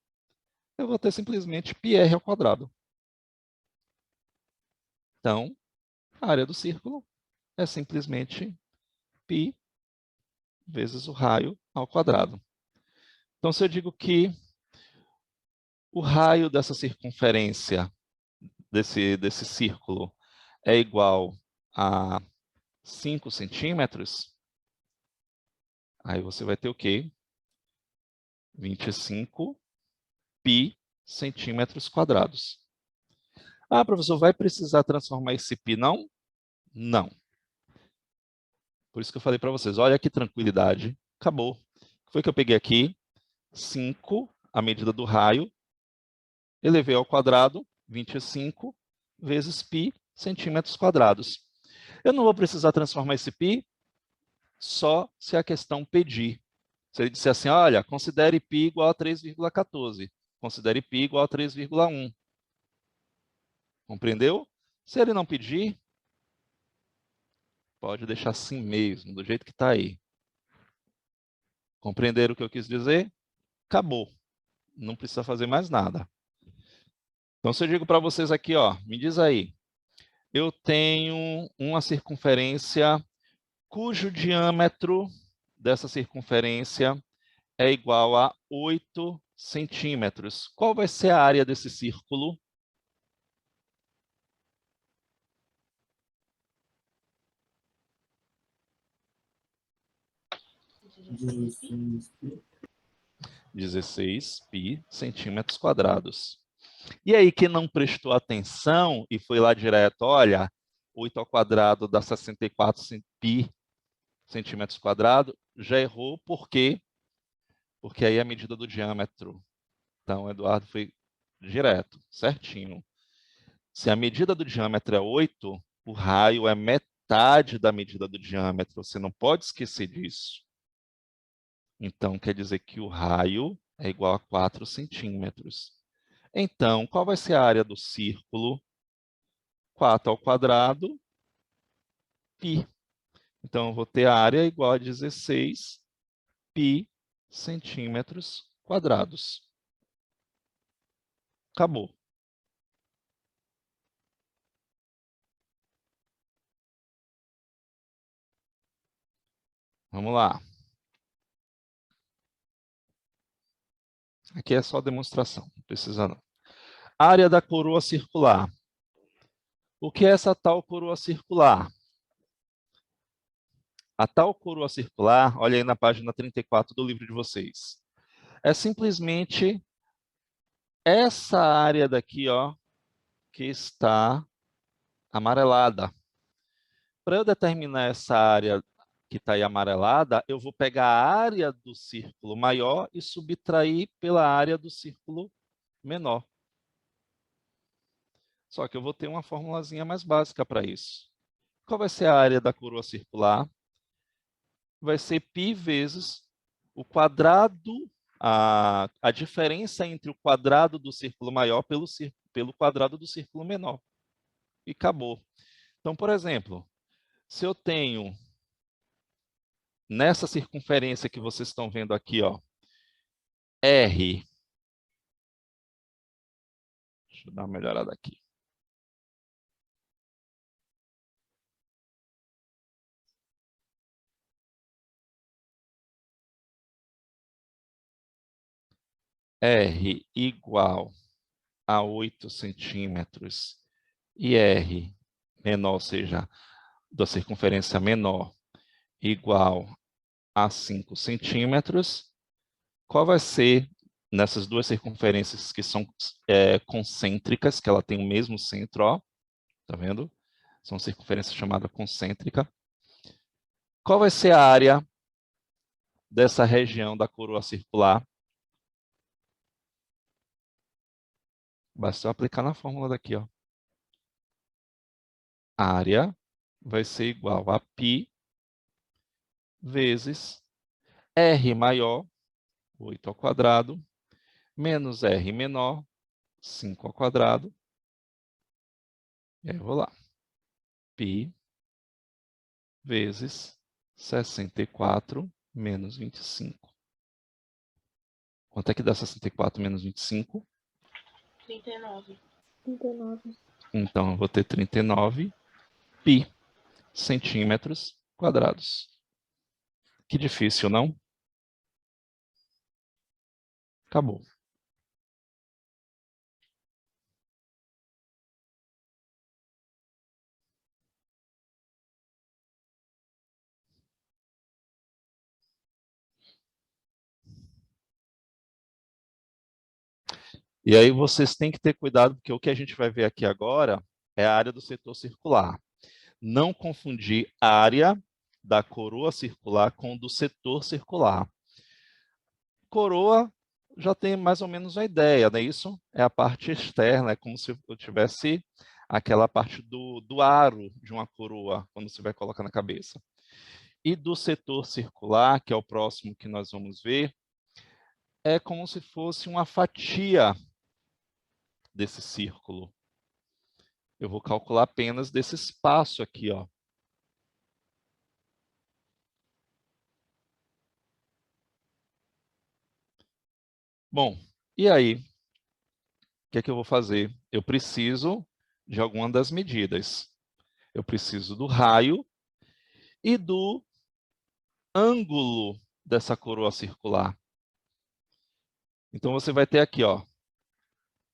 eu vou ter simplesmente πr ao quadrado. Então, a área do círculo é simplesmente π vezes o raio ao quadrado. Então, se eu digo que o raio dessa circunferência, desse círculo, é igual a 5 centímetros, aí você vai ter o quê? 25 pi centímetros quadrados. Ah, professor, vai precisar transformar esse pi, não? Não. Por isso que eu falei para vocês, olha que tranquilidade, acabou. O que foi que eu peguei aqui? 5, a medida do raio, elevei ao quadrado, 25 vezes π centímetros quadrados. Eu não vou precisar transformar esse π só se a questão pedir. Se ele disser assim, olha, considere π igual a 3,14, considere π igual a 3,1. Compreendeu? Se ele não pedir, pode deixar assim mesmo, do jeito que está aí. Compreenderam o que eu quis dizer? Acabou. Não precisa fazer mais nada. Então, se eu digo para vocês aqui, ó, me diz aí, eu tenho uma circunferência cujo diâmetro dessa circunferência é igual a 8 centímetros. Qual vai ser a área desse círculo? de 16 π centímetros quadrados. E aí, quem não prestou atenção e foi lá direto, olha, 8 ao quadrado dá 64 π centímetros quadrados, já errou, por quê? Porque aí é a medida do diâmetro. Então, o Eduardo foi direto, certinho. Se a medida do diâmetro é 8, o raio é metade da medida do diâmetro. Você não pode esquecer disso. Então, quer dizer que o raio é igual a 4 centímetros. Então, qual vai ser a área do círculo? 4 ao quadrado, π. Então, eu vou ter a área igual a 16 π centímetros quadrados. Acabou. Vamos lá. Aqui é só demonstração, não precisa não. Área da coroa circular. O que é essa tal coroa circular? A tal coroa circular, olha aí na página 34 do livro de vocês, é simplesmente essa área daqui, ó, que está amarelada. Para eu determinar essa área que está aí amarelada, eu vou pegar a área do círculo maior e subtrair pela área do círculo menor. Só que eu vou ter uma formulazinha mais básica para isso. Qual vai ser a área da coroa circular? Vai ser π vezes o quadrado, a diferença entre o quadrado do círculo maior pelo quadrado do círculo menor. E acabou. Então, por exemplo, se eu tenho nessa circunferência que vocês estão vendo aqui, ó, R. Deixa eu dar uma melhorada aqui. R igual a 8 centímetros e R menor, ou seja, da circunferência menor, igual a 5 centímetros, qual vai ser, nessas duas circunferências que são concêntricas, que ela tem o mesmo centro, ó, tá vendo? São circunferências chamadas concêntrica. Qual vai ser a área dessa região da coroa circular? Basta eu aplicar na fórmula daqui, ó. A área vai ser igual a π vezes R maior, 8 ao quadrado, menos R menor, 5 ao quadrado. E aí eu vou lá. π vezes 64 menos 25. Quanto é que dá 64 menos 25? 39. Então, eu vou ter 39 π centímetros quadrados. Que difícil, não? Acabou. E aí vocês têm que ter cuidado, porque o que a gente vai ver aqui agora é a área do setor circular. Não confundir a área da coroa circular com do setor circular. Coroa já tem mais ou menos uma ideia, não é isso? É a parte externa, é como se eu tivesse aquela parte do aro de uma coroa, quando você vai colocar na cabeça. E do setor circular, que é o próximo que nós vamos ver, é como se fosse uma fatia desse círculo. Eu vou calcular apenas desse espaço aqui, ó. Bom, e aí? O que é que eu vou fazer? Eu preciso de alguma das medidas. Eu preciso do raio e do ângulo dessa coroa circular. Então, você vai ter aqui, ó,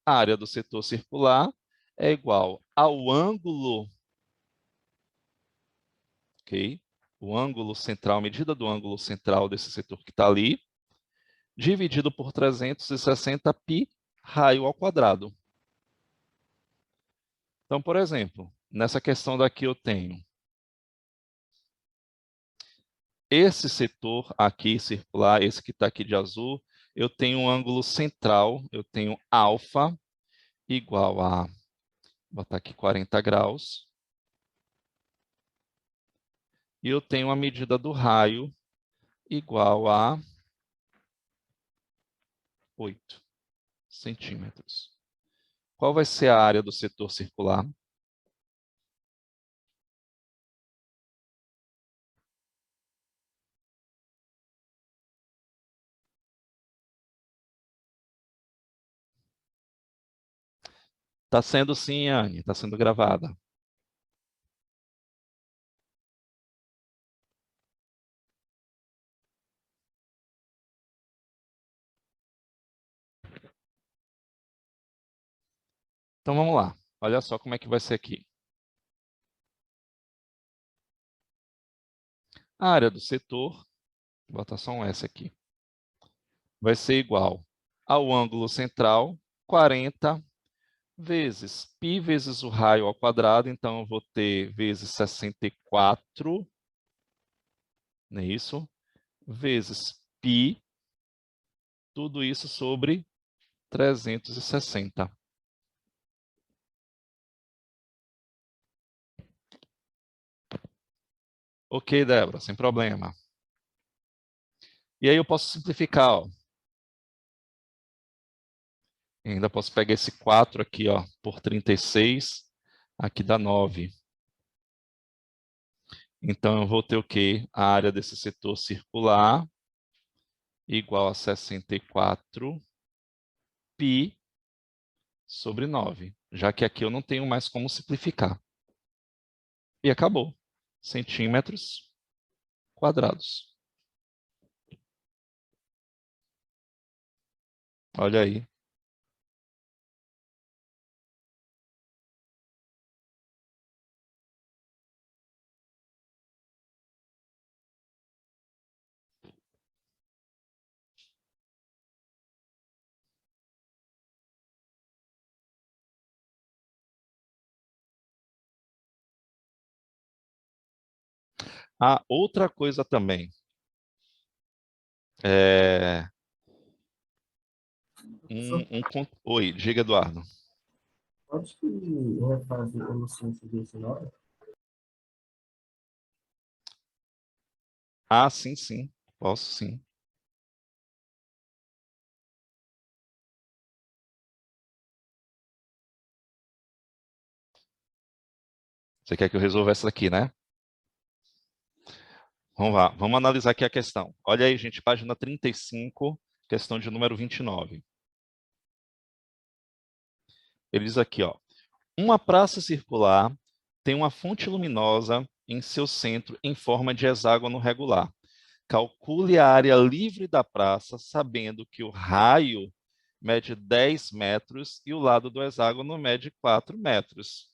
a área do setor circular é igual ao ângulo, ok? O ângulo central, a medida do ângulo central desse setor que está ali, dividido por 360 π raio ao quadrado. Então, por exemplo, nessa questão daqui eu tenho esse setor aqui circular, esse que está aqui de azul, eu tenho um ângulo central, eu tenho alfa igual a, vou botar aqui 40 graus, e eu tenho a medida do raio igual a 8 centímetros. Qual vai ser a área do setor circular? Está sendo sim, Anne, está sendo gravada. Então vamos lá. Olha só como é que vai ser aqui. A área do setor, vou botar só um S aqui, vai ser igual ao ângulo central, 40 vezes π vezes o raio ao quadrado, então eu vou ter vezes 64, não é isso? Vezes π, tudo isso sobre 360. Ok, Débora, sem problema. E aí eu posso simplificar, ó. E ainda posso pegar esse 4 aqui, ó, por 36, aqui dá 9. Então, eu vou ter o quê? A área desse setor circular igual a 64 π sobre 9, já que aqui eu não tenho mais como simplificar. E acabou. Centímetros quadrados. Olha aí. Ah, outra coisa também. Oi, diga, Eduardo. Pode que refazer a licença desse nome? Ah, sim, sim. Posso, sim. Você quer que eu resolva essa aqui, né? Vamos lá, vamos analisar aqui a questão. Olha aí, gente, página 35, questão de número 29. Ele diz aqui, ó. Uma praça circular tem uma fonte luminosa em seu centro em forma de hexágono regular. Calcule a área livre da praça, sabendo que o raio mede 10 metros e o lado do hexágono mede 4 metros.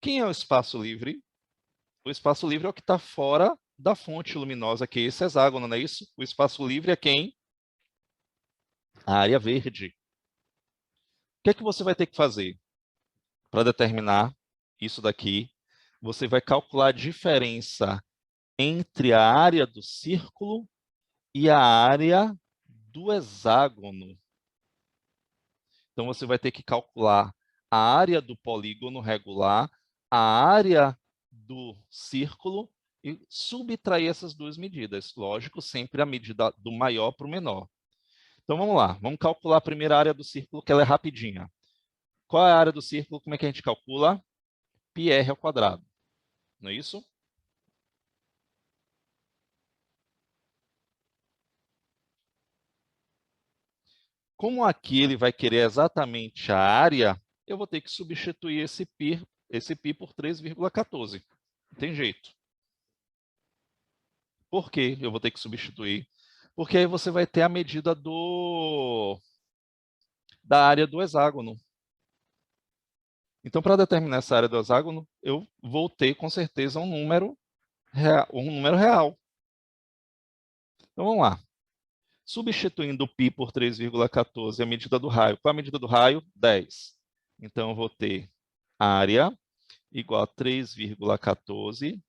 Quem é o espaço livre? O espaço livre é o que está fora da fonte luminosa, que é esse hexágono, não é isso? O espaço livre é quem? A área verde. O que é que você vai ter que fazer para determinar isso daqui? Você vai calcular a diferença entre a área do círculo e a área do hexágono. Então, você vai ter que calcular a área do polígono regular, a área do círculo e subtrair essas duas medidas. Lógico, sempre a medida do maior para o menor. Então, vamos lá. Vamos calcular a primeira área do círculo, que ela é rapidinha. Qual é a área do círculo? Como é que a gente calcula? πr ao quadrado. Não é isso? Como aqui ele vai querer exatamente a área, eu vou ter que substituir esse π por 3,14. Não tem jeito. Por que eu vou ter que substituir? Porque aí você vai ter a medida da área do hexágono. Então, para determinar essa área do hexágono, eu vou ter, com certeza, um número real. Então, vamos lá. Substituindo o π por 3,14, a medida do raio. Qual é a medida do raio? 10. Então, eu vou ter área igual a 3,14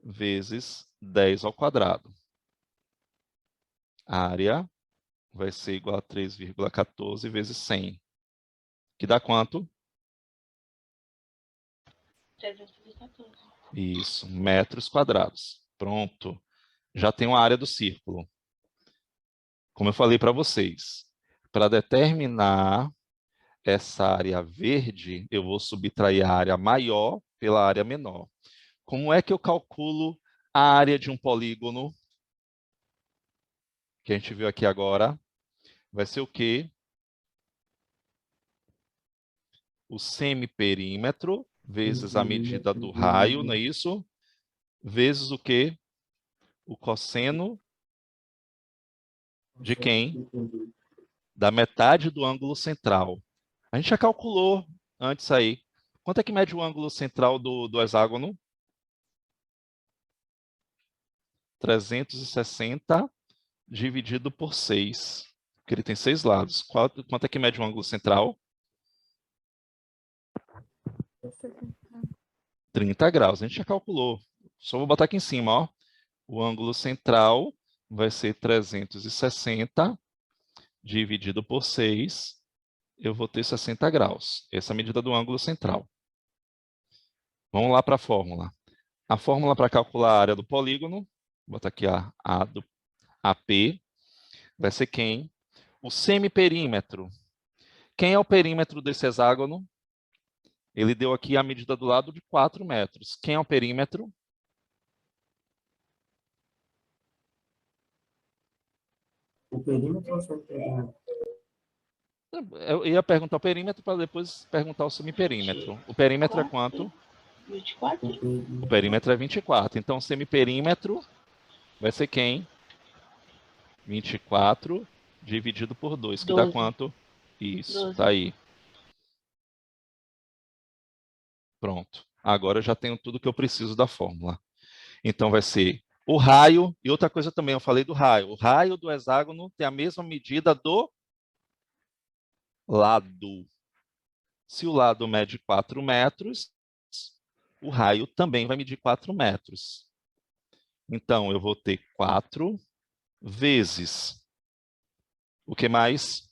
vezes 10 ao quadrado. A área vai ser igual a 3,14 vezes 100. Que dá quanto? 314. Isso, metros quadrados. Pronto. Já tenho a área do círculo. Como eu falei para vocês, para determinar essa área verde, eu vou subtrair a área maior pela área menor. Como é que eu calculo a área de um polígono? Que a gente viu aqui agora. Vai ser o quê? O semiperímetro vezes a medida do raio, não é isso? Vezes o quê? O cosseno de quem? Da metade do ângulo central. A gente já calculou antes aí. Quanto é que mede o ângulo central do hexágono? 360 dividido por 6. Porque ele tem 6 lados. Quanto é que mede o ângulo central? 30 graus. A gente já calculou. Só vou botar aqui em cima, ó. O ângulo central vai ser 360 dividido por 6. Eu vou ter 60 graus. Essa é a medida do ângulo central. Vamos lá para a fórmula. A fórmula para calcular a área do polígono, vou botar aqui a do AP, vai ser quem? O semiperímetro. Quem é o perímetro desse hexágono? Ele deu aqui a medida do lado de 4 metros. Quem é o perímetro? O perímetro ou só o perímetro? Eu ia perguntar o perímetro para depois perguntar o semiperímetro. O perímetro é quanto? 24? O perímetro é 24. Então, o semiperímetro vai ser quem? 24 dividido por 2, que dá 12. quanto? Isso, 12. tá aí. Pronto. Agora eu já tenho tudo que eu preciso da fórmula. Então, vai ser o raio, e outra coisa também, eu falei do raio. O raio do hexágono tem a mesma medida do lado. Se o lado mede 4 metros, o raio também vai medir 4 metros. Então, eu vou ter 4 vezes o que mais?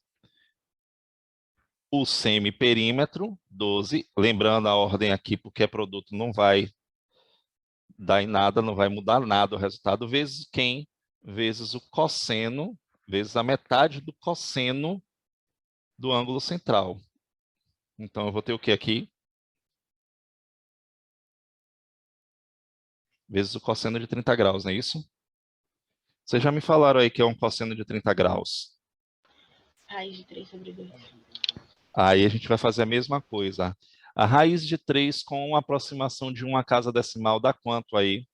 O semiperímetro, 12. Lembrando a ordem aqui, porque é produto, não vai dar em nada, não vai mudar nada o resultado, vezes quem? Vezes o cosseno, vezes a metade do cosseno do ângulo central. Então, eu vou ter o que aqui? Vezes o cosseno de 30 graus, não é isso? Vocês já me falaram aí que é um cosseno de 30 graus. Raiz de 3 sobre 2. Aí a gente vai fazer a mesma coisa. A raiz de 3 com uma aproximação de 1 à casa decimal dá quanto aí?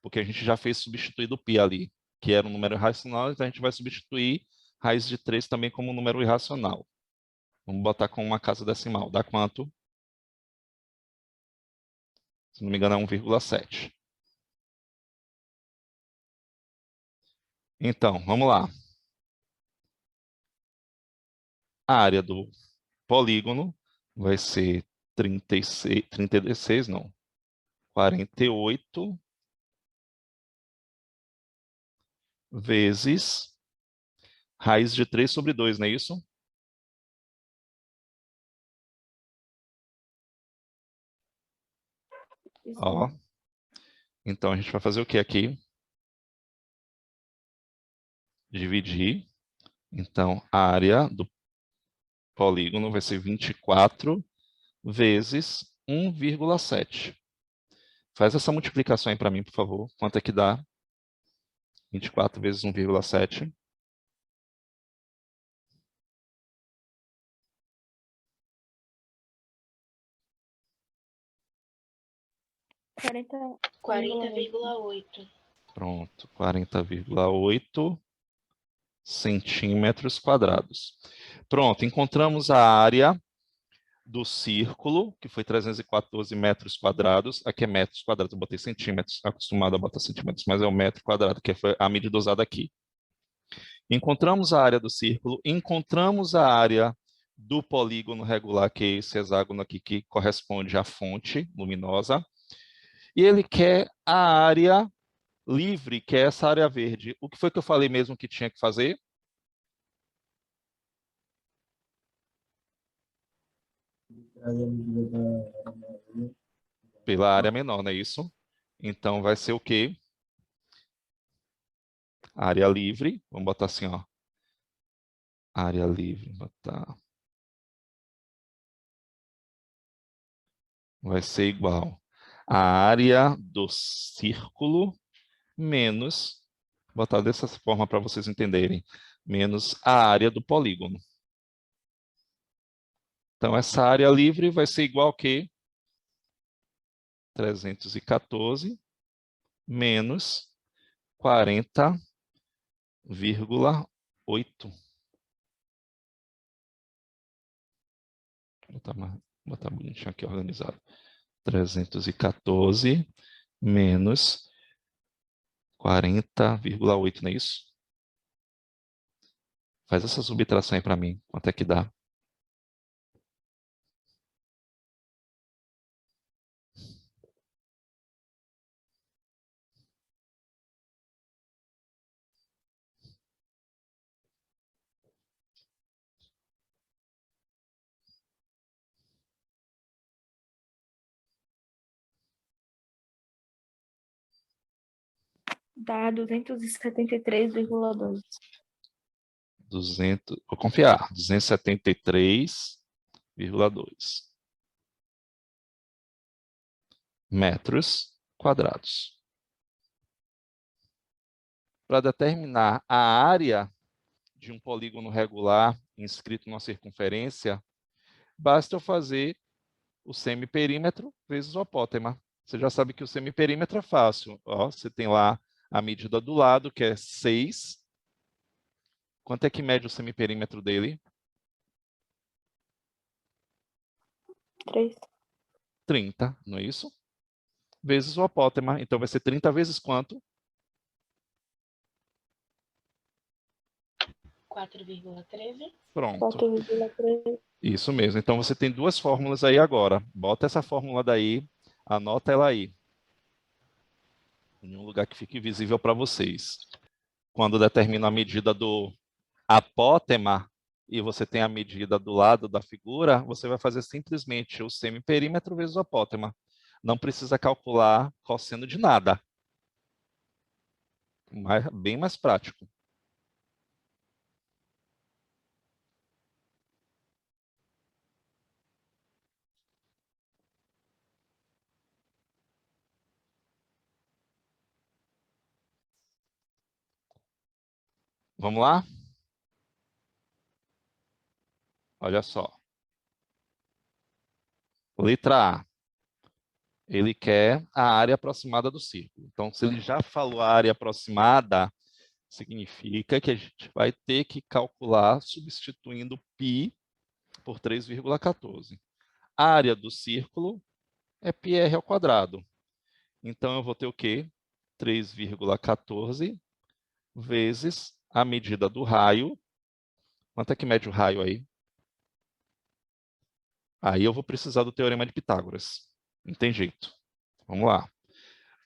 porque a gente já fez substituir do π ali, que era um número irracional, então a gente vai substituir raiz de 3 também como um número irracional. Vamos botar com uma casa decimal. Dá quanto? Se não me engano, é 1,7. Então, vamos lá. A área do polígono vai ser 36 não, 48 vezes raiz de 3 sobre 2, não é isso? Isso Ó. mesmo. Então, a gente vai fazer o que aqui? Dividir. Então, a área do polígono vai ser 24 vezes 1,7. Faz essa multiplicação aí para mim, por favor. Quanto é que dá? 24 vezes 1,7. 40,8. Pronto, 40,8 centímetros quadrados. Pronto, encontramos a área do círculo, que foi 314 metros quadrados. Aqui é metros quadrados, eu botei centímetros, acostumado a botar centímetros, mas é o metro quadrado, que foi a medida usada aqui. Encontramos a área do círculo, encontramos a área do polígono regular, que é esse hexágono aqui, que corresponde à fonte luminosa. E ele quer a área livre, que é essa área verde. O que foi que eu falei mesmo que tinha que fazer? Aí a medida da Pela área menor, não é isso? Então, vai ser o quê? Área livre. Vamos botar assim, ó. Área livre. Botar. Vai ser igual a área do círculo menos, botar dessa forma para vocês entenderem, menos a área do polígono. Então, essa área livre vai ser igual a quê? 314 menos 40,8. Botar bonitinho aqui, organizado. 314 menos 40,8, não é isso? Faz essa subtração aí para mim. Quanto é que dá? Dá 273,2. 200, vou confiar. 273,2 metros quadrados. Para determinar a área de um polígono regular inscrito numa circunferência, basta eu fazer o semiperímetro vezes o apótema. Você já sabe que o semiperímetro é fácil. Ó, você tem lá a medida do lado, que é 6. Quanto é que mede o semiperímetro dele? 3. 30, não é isso? Vezes o apótema. Então, vai ser 30 vezes quanto? 4,13. Pronto. 4,13. Isso mesmo. Então, você tem duas fórmulas aí agora. Bota essa fórmula daí, anota ela aí, em um lugar que fique visível para vocês. Quando determina a medida do apótema e você tem a medida do lado da figura, você vai fazer simplesmente o semiperímetro vezes o apótema. Não precisa calcular cosseno de nada. Bem mais prático. Vamos lá? Olha só. Letra A. Ele quer a área aproximada do círculo. Então, se ele já falou a área aproximada, significa que a gente vai ter que calcular substituindo π por 3,14. A área do círculo é πr ao quadrado. Então, eu vou ter o quê? 3,14 vezes a medida do raio. Quanto é que mede o raio aí? Aí eu vou precisar do Teorema de Pitágoras. Não tem jeito. Vamos lá.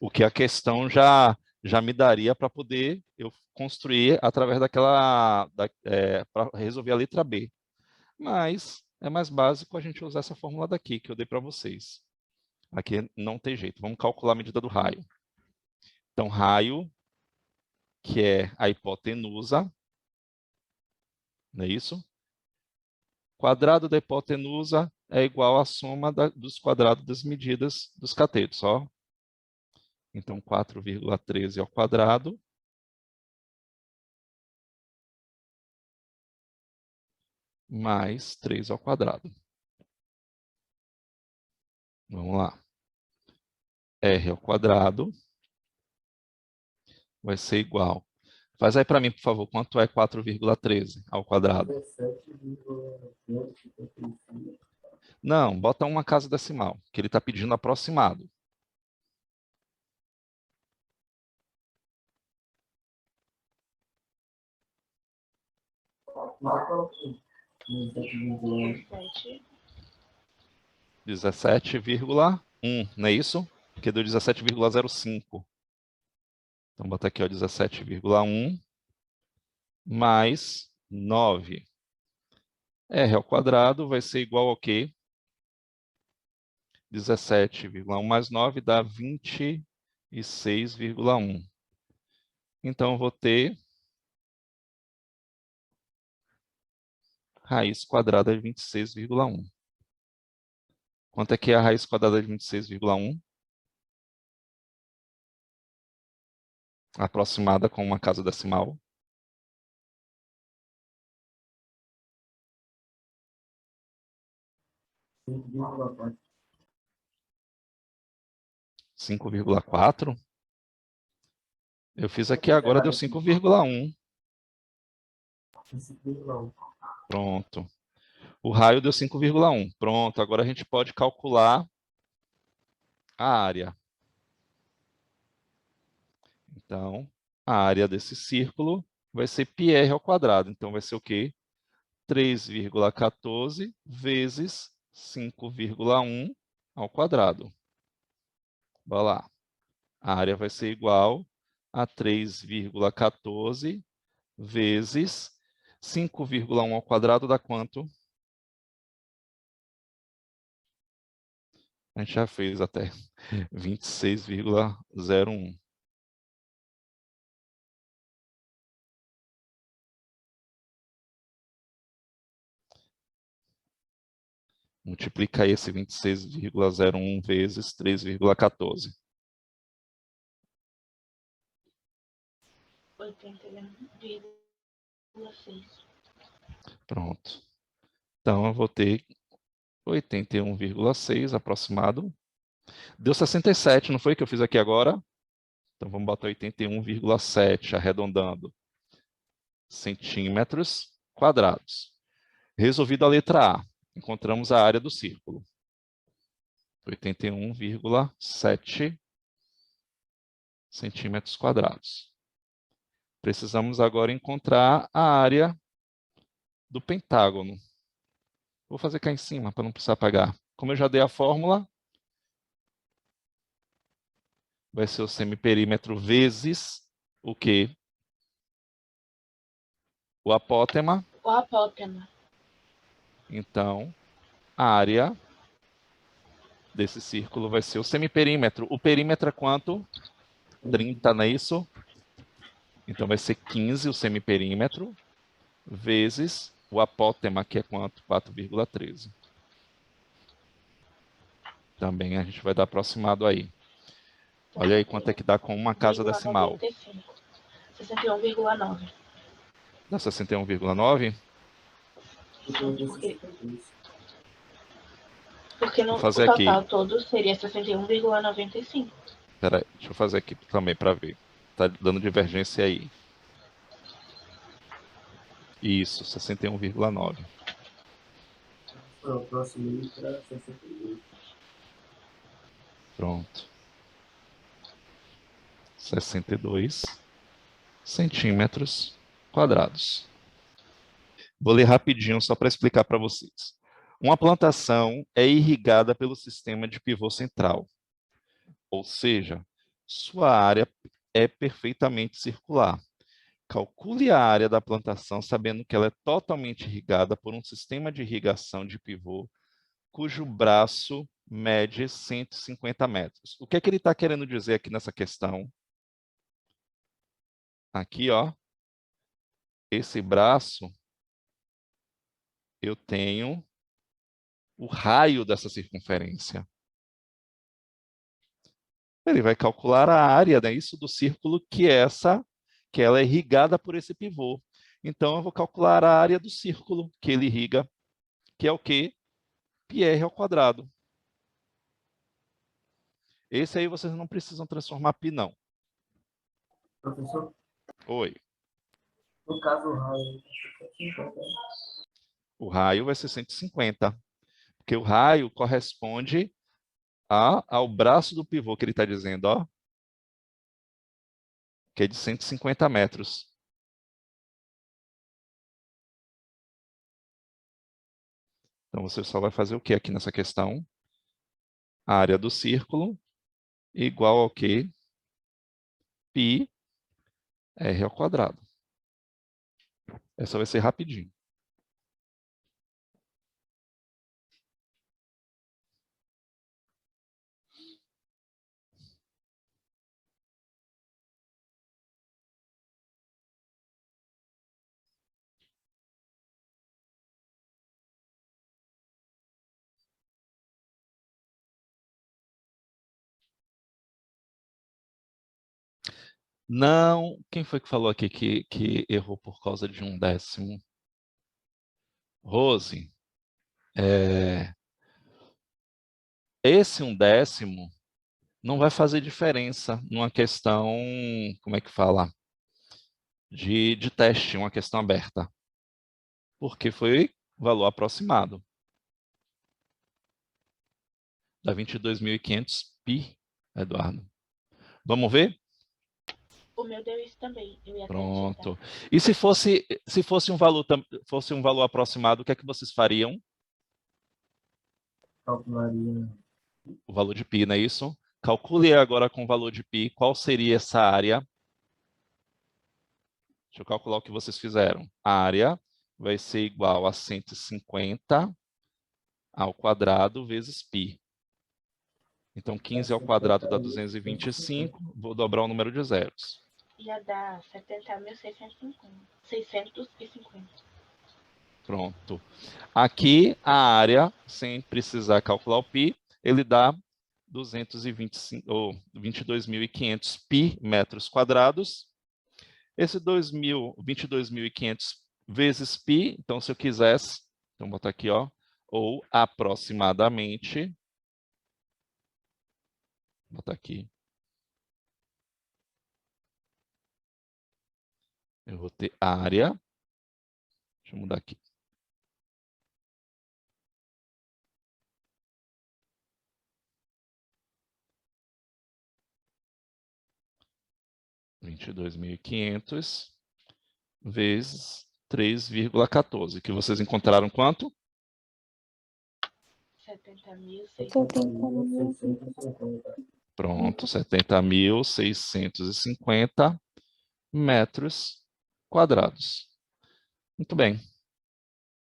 O que a questão já me daria para poder eu construir através daquela... para resolver a letra B. Mas é mais básico a gente usar essa fórmula daqui, que eu dei para vocês. Aqui não tem jeito. Vamos calcular a medida do raio. Então, raio, que é a hipotenusa, não é isso? Quadrado da hipotenusa é igual à soma dos quadrados das medidas dos catetos, ó. Então, 4,13 ao quadrado mais 3 ao quadrado. Vamos lá. R ao quadrado vai ser igual. Faz aí para mim, por favor, quanto é 4,13 ao quadrado? 17,555. Não, bota uma casa decimal, que ele está pedindo aproximado. Mas coloquei 17,1. 17,1, não é isso? Porque deu 17,05. Então, bota aqui, ó, 17,1 mais 9. R ao quadrado vai ser igual ao quê? 17,1 mais 9 dá 26,1. Então, eu vou ter raiz quadrada de 26,1. Quanto é que é a raiz quadrada de 26,1? Aproximada com uma casa decimal. 5,4. 5,4. Eu fiz aqui agora, deu 5,1. 5,1. Pronto. O raio deu 5,1. Pronto, agora a gente pode calcular a área. Então, a área desse círculo vai ser πr ao quadrado. Então, vai ser o quê? 3,14 vezes 5,1 ao quadrado. Bora lá. A área vai ser igual a 3,14 vezes 5,1 ao quadrado dá quanto? A gente já fez até 26,01. Multiplica aí esse 26,01 vezes 3,14. 81,6. Pronto. Então, eu vou ter 81,6 aproximado. Deu 67, não foi que eu fiz aqui agora? Então, vamos botar 81,7, arredondando. Centímetros quadrados. Resolvida a letra A. Encontramos a área do círculo. 81,7 centímetros quadrados. Precisamos agora encontrar a área do pentágono. Vou fazer cá em cima, para não precisar apagar. Como eu já dei a fórmula, vai ser o semiperímetro vezes o quê? O apótema. O apótema. Então, a área desse círculo vai ser o semiperímetro. O perímetro é quanto? 30, não é isso? Então, vai ser 15 o semiperímetro vezes o apótema, que é quanto? 4,13. Também a gente vai dar aproximado aí. Olha aí quanto é que dá com uma casa decimal. 61,9. Dá 61,9? Porque no, Vou o fazer aqui. total todo seria 61,95. Espera aí, deixa eu fazer aqui também para ver. Tá dando divergência aí. Isso, 61,9. Eu aproximei para 68. Pronto. 62 centímetros quadrados. Vou ler rapidinho só para explicar para vocês. Uma plantação é irrigada pelo sistema de pivô central, ou seja, sua área é perfeitamente circular. Calcule a área da plantação sabendo que ela é totalmente irrigada por um sistema de irrigação de pivô, cujo braço mede 150 metros. O que é que ele está querendo dizer aqui nessa questão? Aqui, ó, esse braço, eu tenho o raio dessa circunferência. Ele vai calcular a área, né, isso do círculo, que ela é irrigada por esse pivô. Então, eu vou calcular a área do círculo que ele irriga, que é o quê? πr ao quadrado. Esse aí vocês não precisam transformar π, não. Professor, Oi. no caso, o raio é 50. O raio vai ser 150, porque o raio corresponde ao braço do pivô que ele está dizendo, ó, que é de 150 metros. Então, você só vai fazer o que aqui nessa questão? A área do círculo igual ao quê? πr ao quadrado. Essa vai ser rapidinho. Não, quem foi que falou aqui que errou por causa de 1/10? Rose, esse 1/10 não vai fazer diferença numa questão, como é que fala? De teste, uma questão aberta. Porque foi valor aproximado. Dá 22.500 π, Eduardo. Vamos ver? O meu deu isso também. Eu ia até Pronto. digitar. E se fosse um valor aproximado, o que é que vocês fariam? Calcularia O valor de π, não é isso? Calcule agora com o valor de π, qual seria essa área? Deixa eu calcular o que vocês fizeram. A área vai ser igual a 150 ao quadrado vezes π. Então, 15 ao quadrado dá 225. Vou dobrar o número de zeros. Ia dar 70.650. Pronto. Aqui, a área, sem precisar calcular o π, ele dá 22.500 π metros quadrados. Esse 22.500 vezes π, então, se eu quisesse, então, vou botar aqui, ó, ou aproximadamente, vou botar aqui, eu vou ter área, deixa eu mudar aqui. $22.500 vezes 3,14, que vocês encontraram quanto? 70.650. Pronto, 70.650 metros quadrados. Muito bem.